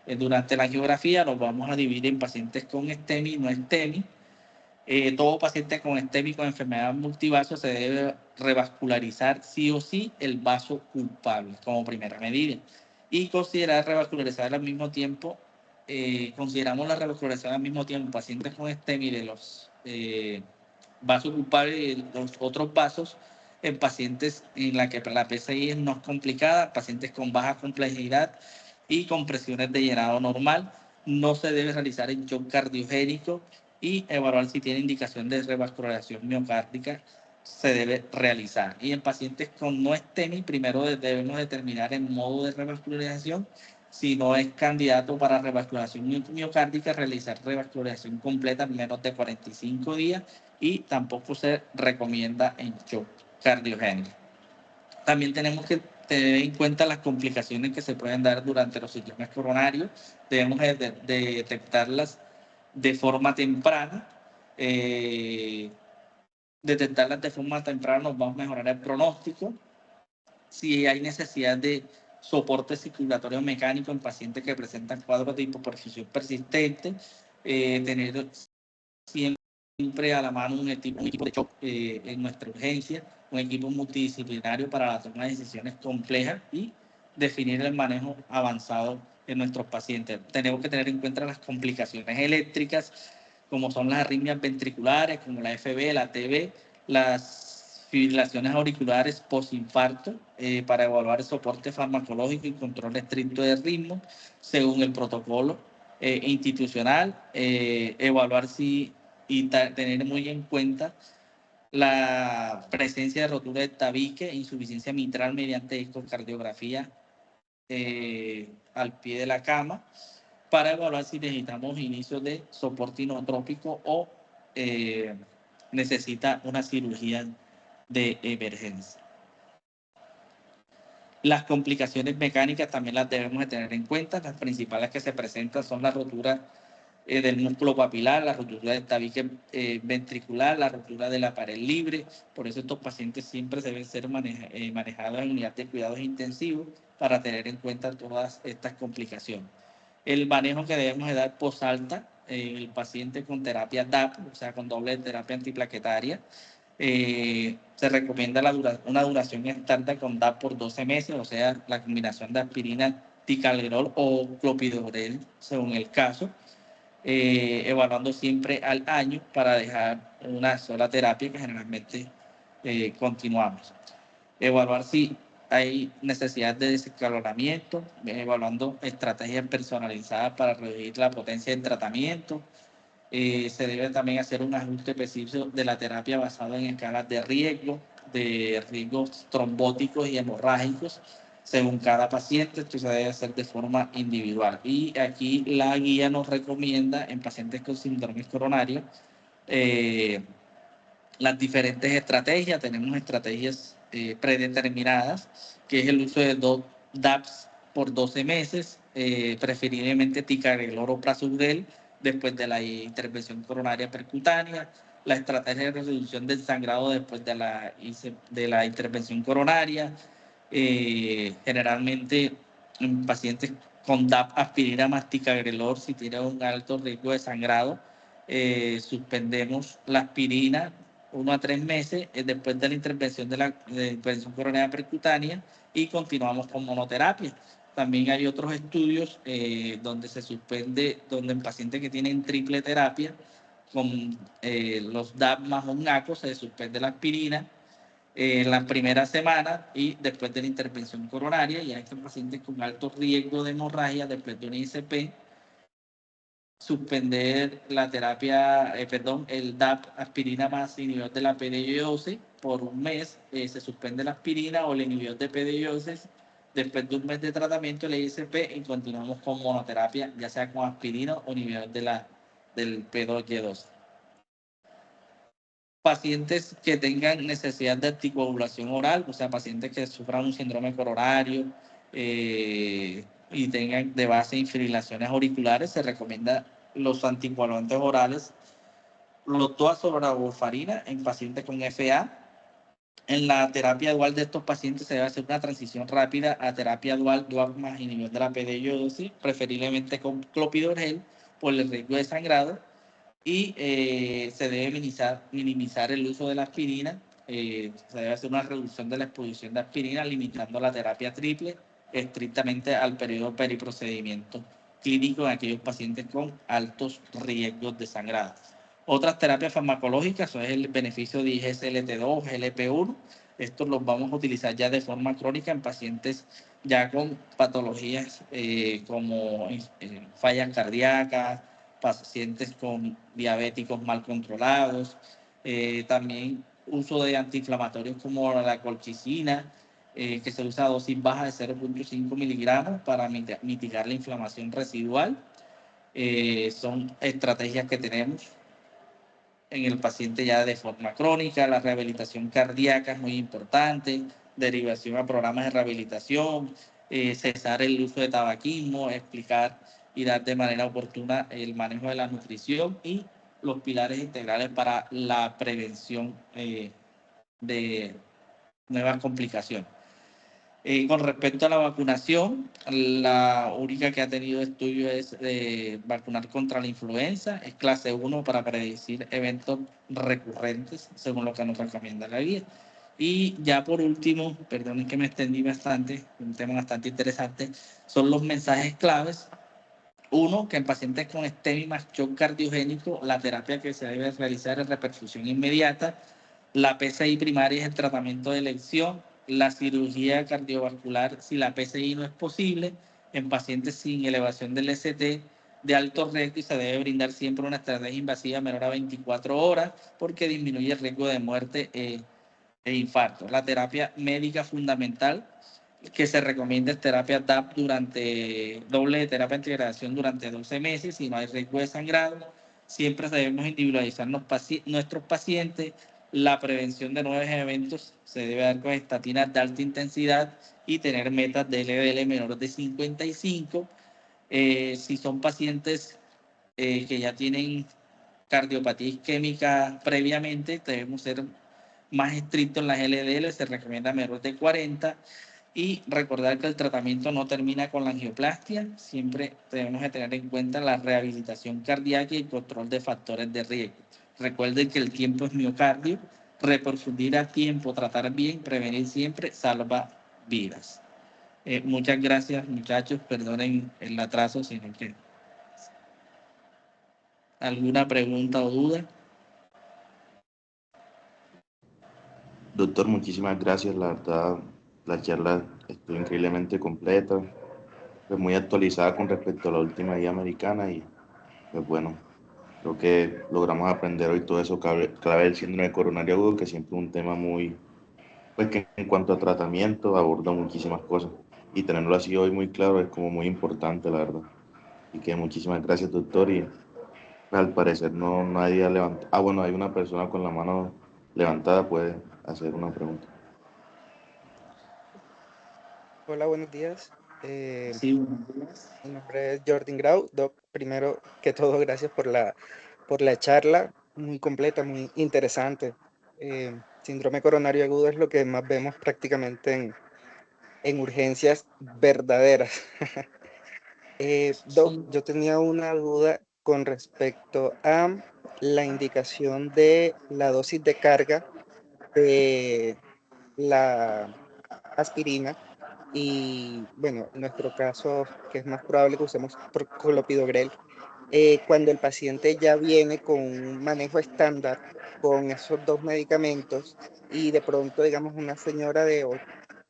durante la angiografía los vamos a dividir en pacientes con STEMI y no STEMI. Todo paciente con STEMI con enfermedad multivaso se debe revascularizar sí o sí el vaso culpable como primera medida, y considerar revascularizar al mismo tiempo. Consideramos la revascularización al mismo tiempo en pacientes con STEMI de los vasos culpables y los otros vasos en pacientes en la que la PCI no es complicada, pacientes con baja complejidad y con presiones de llenado normal. No se debe realizar en shock cardiogénico, y evaluar si tiene indicación de revascularización miocárdica se debe realizar. Y en pacientes con no STEMI, primero debemos determinar el modo de revascularización. Si no es candidato para revascularización miocárdica, realizar revascularización completa en menos de 45 días, y tampoco se recomienda en shock cardiogénico. También tenemos que tener en cuenta las complicaciones que se pueden dar durante los síndromes coronarios. Debemos de detectarlas de forma temprana. Detectarlas de forma temprana nos va a mejorar el pronóstico. Si hay necesidad de soporte circulatorio mecánico en pacientes que presentan cuadros de hipoperfusión persistente, tener siempre a la mano un equipo de shock en nuestra urgencia, un equipo multidisciplinario para la toma de decisiones complejas y definir el manejo avanzado en nuestros pacientes. Tenemos que tener en cuenta las complicaciones eléctricas, como son las arritmias ventriculares, como la FB, la TB, las fibrilaciones auriculares postinfarto, para evaluar el soporte farmacológico y control estricto de ritmo, según el protocolo institucional, evaluar si y tener muy en cuenta la presencia de rotura de tabique e insuficiencia mitral mediante ecocardiografía al pie de la cama, para evaluar si necesitamos inicio de soporte inotrópico o necesita una cirugía de emergencia. Las complicaciones mecánicas también las debemos de tener en cuenta. Las principales que se presentan son la rotura del músculo papilar, la rotura del tabique ventricular, la rotura de la pared libre. Por eso estos pacientes siempre deben ser manejados en unidad de cuidados intensivos para tener en cuenta todas estas complicaciones. El manejo que debemos de dar posalta, el paciente con terapia DAP, o sea, con doble terapia antiplaquetaria, se recomienda una duración estándar con DAP por 12 meses, o sea, la combinación de aspirina, ticagrelor o clopidogrel, según el caso, evaluando siempre al año para dejar una sola terapia que generalmente continuamos. Evaluar si hay necesidad de desescalonamiento, evaluando estrategias personalizadas para reducir la potencia del tratamiento. Se debe también hacer un ajuste específico de la terapia basado en escalas de riesgos trombóticos y hemorrágicos según cada paciente. Esto se debe hacer de forma individual. Y aquí la guía nos recomienda en pacientes con síndrome coronario las diferentes estrategias. Tenemos estrategias predeterminadas, que es el uso de 2 DAPs por 12 meses, preferiblemente ticagrelor o prasugrel, después de la intervención coronaria percutánea, la estrategia de reducción del sangrado después de la intervención coronaria, generalmente en pacientes con DAP, aspirina más ticagrelor, si tiene un alto riesgo de sangrado, suspendemos la aspirina 1 a 3 meses después de la intervención de la intervención coronaria percutánea y continuamos con monoterapia. También hay otros estudios donde se suspende, donde en pacientes que tienen triple terapia, con los DAP más un NACO, se suspende la aspirina en las primeras semanas y después de la intervención coronaria. Y hay pacientes con alto riesgo de hemorragia después de una ICP, suspender la terapia, el DAP, aspirina más inhibidor de la PDI-12 por un mes, se suspende la aspirina o el inhibidor de PDI-12 después de un mes de tratamiento, el ISP, y continuamos con monoterapia, ya sea con aspirina o inhibidor del P2Y12. Pacientes que tengan necesidad de anticoagulación oral, o sea, pacientes que sufran un síndrome coronario y tengan de base fibrilaciones auriculares, se recomienda los anticoagulantes orales, los DOA sobre la warfarina en pacientes con FA. En la terapia dual de estos pacientes se debe hacer una transición rápida a terapia dual más inhibidor de la PDI-12, preferiblemente con clopidogrel por el riesgo de sangrado. Y se debe minimizar el uso de la aspirina. Se debe hacer una reducción de la exposición de aspirina, limitando la terapia triple estrictamente al periodo periprocedimiento clínico en aquellos pacientes con altos riesgos de sangrado. Otras terapias farmacológicas son el beneficio de IGSLT2, GLP-1. Estos los vamos a utilizar ya de forma crónica en pacientes ya con patologías como fallas cardíacas, pacientes con diabéticos mal controlados, también uso de antiinflamatorios como la colchicina, que se usa a dosis baja de 0.5 miligramos para mitigar la inflamación residual. Son estrategias que tenemos en el paciente ya de forma crónica. La rehabilitación cardíaca es muy importante, derivación a programas de rehabilitación, cesar el uso de tabaquismo, explicar y dar de manera oportuna el manejo de la nutrición y los pilares integrales para la prevención de nuevas complicaciones. Con respecto a la vacunación, la única que ha tenido estudio es vacunar contra la influenza, es clase 1 para predecir eventos recurrentes, según lo que nos recomienda la guía. Y ya por último, perdonen que me extendí bastante, un tema bastante interesante, son los mensajes claves. Uno, que en pacientes con STEMI más shock cardiogénico, la terapia que se debe realizar es reperfusión inmediata. La PCI primaria es el tratamiento de elección. La cirugía cardiovascular, si la PCI no es posible, en pacientes sin elevación del ST de alto riesgo, y se debe brindar siempre una estrategia invasiva menor a 24 horas porque disminuye el riesgo de muerte e infarto. La terapia médica fundamental que se recomienda es terapia DAP durante doble de terapia de integración durante 12 meses si no hay riesgo de sangrado. Siempre debemos individualizar nuestros pacientes. La prevención de nuevos eventos se debe dar con estatinas de alta intensidad y tener metas de LDL menores de 55. Si son pacientes que ya tienen cardiopatía isquémica previamente, debemos ser más estrictos en las LDL, se recomienda menor de 40. Y recordar que el tratamiento no termina con la angioplastia, siempre debemos de tener en cuenta la rehabilitación cardíaca y el control de factores de riesgo. Recuerden que el tiempo es miocardio, reperfundir a tiempo, tratar bien, prevenir siempre, salva vidas. Muchas gracias, muchachos, perdonen el atraso, sino que alguna pregunta o duda. Doctor, muchísimas gracias, la verdad, la charla estuvo increíblemente completa, pues muy actualizada con respecto a la última guía americana y pues bueno, creo que logramos aprender hoy todo eso clave del síndrome coronario agudo, que siempre es un tema muy, pues que en cuanto a tratamiento aborda muchísimas cosas y tenerlo así hoy muy claro es como muy importante, la verdad. Y que muchísimas gracias, doctor, y pues, al parecer no nadie ha levantado, bueno, hay una persona con la mano levantada, puede hacer una pregunta. Hola, buenos días. Sí, Mi nombre es Jordan Grau. Doc, primero que todo, gracias por la charla, muy completa, muy interesante. Síndrome coronario agudo es lo que más vemos prácticamente en urgencias verdaderas. Doc, sí. yo tenía una duda con respecto a la indicación de la dosis de carga de la aspirina. Y bueno, en nuestro caso, que es más probable que usemos clopidogrel, cuando el paciente ya viene con un manejo estándar con esos dos medicamentos y de pronto, digamos, una señora de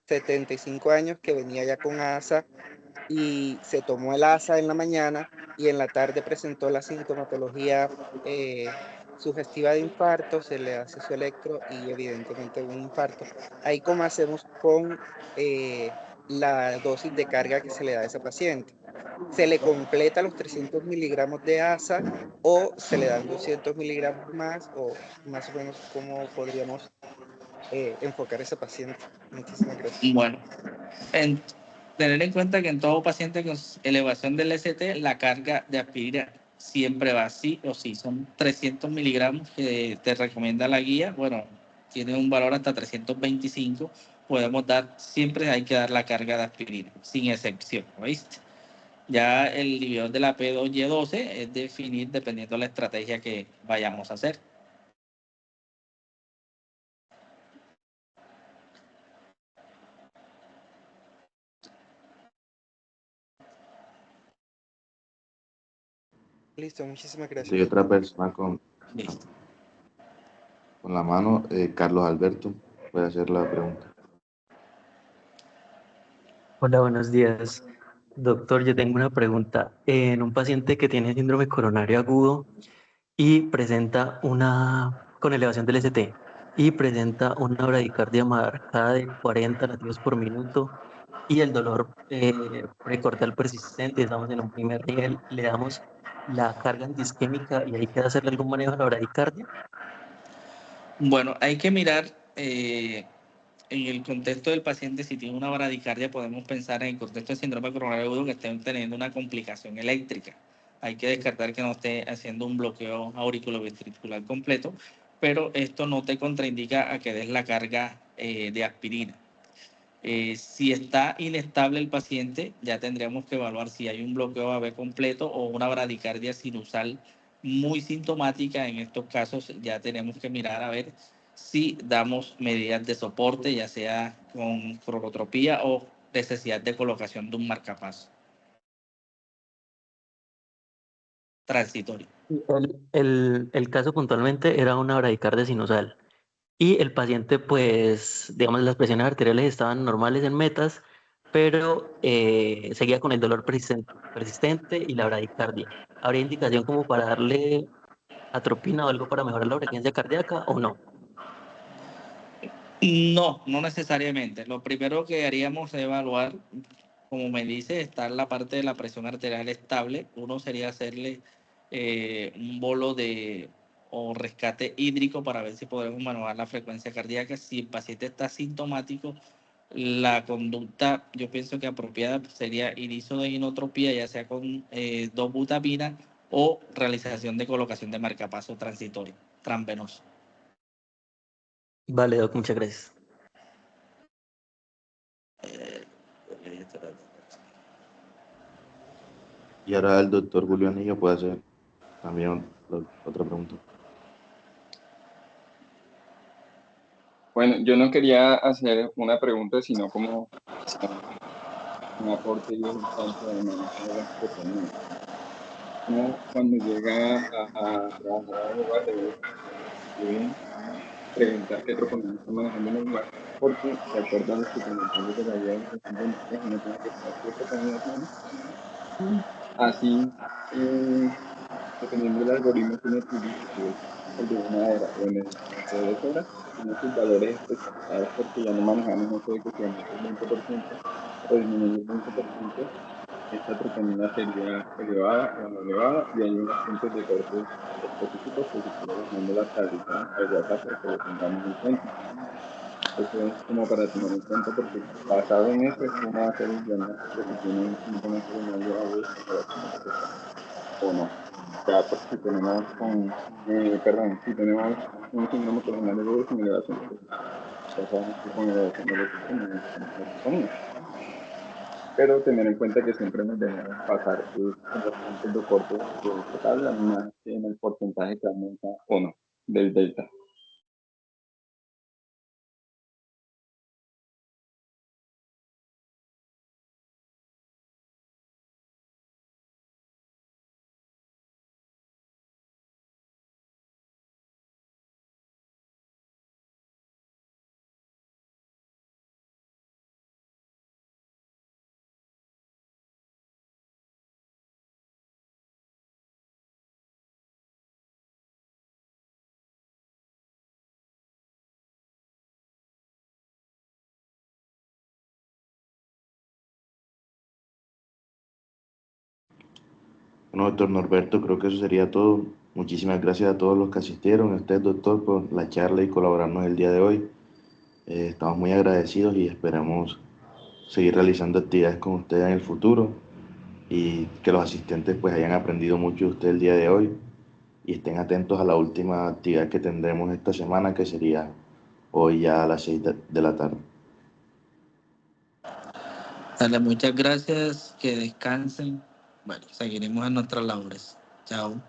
75 años que venía ya con ASA y se tomó el ASA en la mañana y en la tarde presentó la sintomatología sugestiva de infarto, se le hace su electro y evidentemente un infarto. Ahí cómo hacemos con la dosis de carga que se le da a ese paciente. ¿Se le completa los 300 miligramos de ASA o se le dan 200 miligramos más o más o menos cómo podríamos enfocar a ese paciente? Muchísimas gracias. Bueno, en, tener en cuenta que en todo paciente con elevación del ST, la carga de aspirina siempre va sí o sí. Son 300 miligramos que te recomienda la guía. Bueno, tiene un valor hasta 325. Podemos dar, siempre hay que dar la carga de aspirina, sin excepción, ¿oíste? Ya el inhibidor de la P2Y12 es definir dependiendo de la estrategia que vayamos a hacer. Listo, muchísimas Hay gracias. otra persona Listo. con la mano, Carlos Alberto, puede hacer la pregunta. Hola, buenos días. Doctor, yo tengo una pregunta. En un paciente que tiene síndrome coronario agudo y presenta con elevación del ST y presenta una bradicardia marcada de 40 latidos por minuto y el dolor precordial persistente, estamos en un primer nivel, le damos la carga antiisquémica y hay que hacerle algún manejo a la bradicardia. Bueno, hay que mirar en el contexto del paciente, si tiene una bradicardia, podemos pensar en el contexto del síndrome coronario agudo que esté teniendo una complicación eléctrica. Hay que descartar que no esté haciendo un bloqueo auriculoventricular completo, pero esto no te contraindica a que des la carga de aspirina. Si está inestable el paciente, ya tendríamos que evaluar si hay un bloqueo AB completo o una bradicardia sinusal muy sintomática. En estos casos ya tenemos que mirar a ver si damos medidas de soporte, ya sea con crocotropía o necesidad de colocación de un marcapaso transitorio. El caso puntualmente era una bradicardia sinusal y el paciente, pues, digamos, las presiones arteriales estaban normales en metas, pero seguía con el dolor persistente y la bradicardia. ¿Habría indicación como para darle atropina o algo para mejorar la frecuencia cardíaca o no? No, no necesariamente. Lo primero que haríamos es evaluar, como me dice, está en la parte de la presión arterial estable. Uno sería hacerle un bolo o rescate hídrico para ver si podemos manejar la frecuencia cardíaca. Si el paciente está sintomático, la conducta, yo pienso que apropiada sería inicio de inotropía, ya sea con 2-butamina o realización de colocación de marcapaso transitorio, transvenoso. Vale, Doc, muchas gracias. Y ahora el doctor Julio Anillo puede hacer también otra pregunta. Bueno, yo no quería hacer una pregunta, sino como un aporte y en cuanto al manejo de las proteínas. Uno cuando llega a trabajar a un lugar debe preguntar qué troponina está manejando en el lugar, porque de acuerdo a los suplementarios de la guía de nutrición de nutrición, uno tiene que saber qué proteína tiene. Así, dependiendo del algoritmo que uno utilice, que es el de una hora o en el de 2 horas, tiene sus valores especificados porque ya no manejamos eso de que si aumenta el 20% o disminuye el 20%, esta troponina sería elevada o no elevada, y hay unos puntos de corte específicos que si quiero les mando la tablita al WhatsApp para que lo tengamos en cuenta. Eso es como para tener en cuenta porque basado en eso es que uno va a hacer el diagnóstico si tiene un síntoma coronario agudo o no. Ya pues si tenemos si tenemos un síndrome coronario agudo sin elevación, pues ya sabemos que con elevación de los síntomas necesitamos la troponina. Pero tener en cuenta que siempre nos debemos basar en los puntos de corte de esta tabla, más que en el porcentaje que aumenta o no del delta. Bueno, doctor Norberto, creo que eso sería todo. Muchísimas gracias a todos los que asistieron, a usted, doctor, por la charla y colaborarnos el día de hoy. Estamos muy agradecidos y esperamos seguir realizando actividades con usted en el futuro y que los asistentes pues hayan aprendido mucho de usted el día de hoy y estén atentos a la última actividad que tendremos esta semana, que sería hoy ya a las 6 de la tarde. Dale, muchas gracias, que descansen. Bueno, seguiremos en nuestras labores. Chao.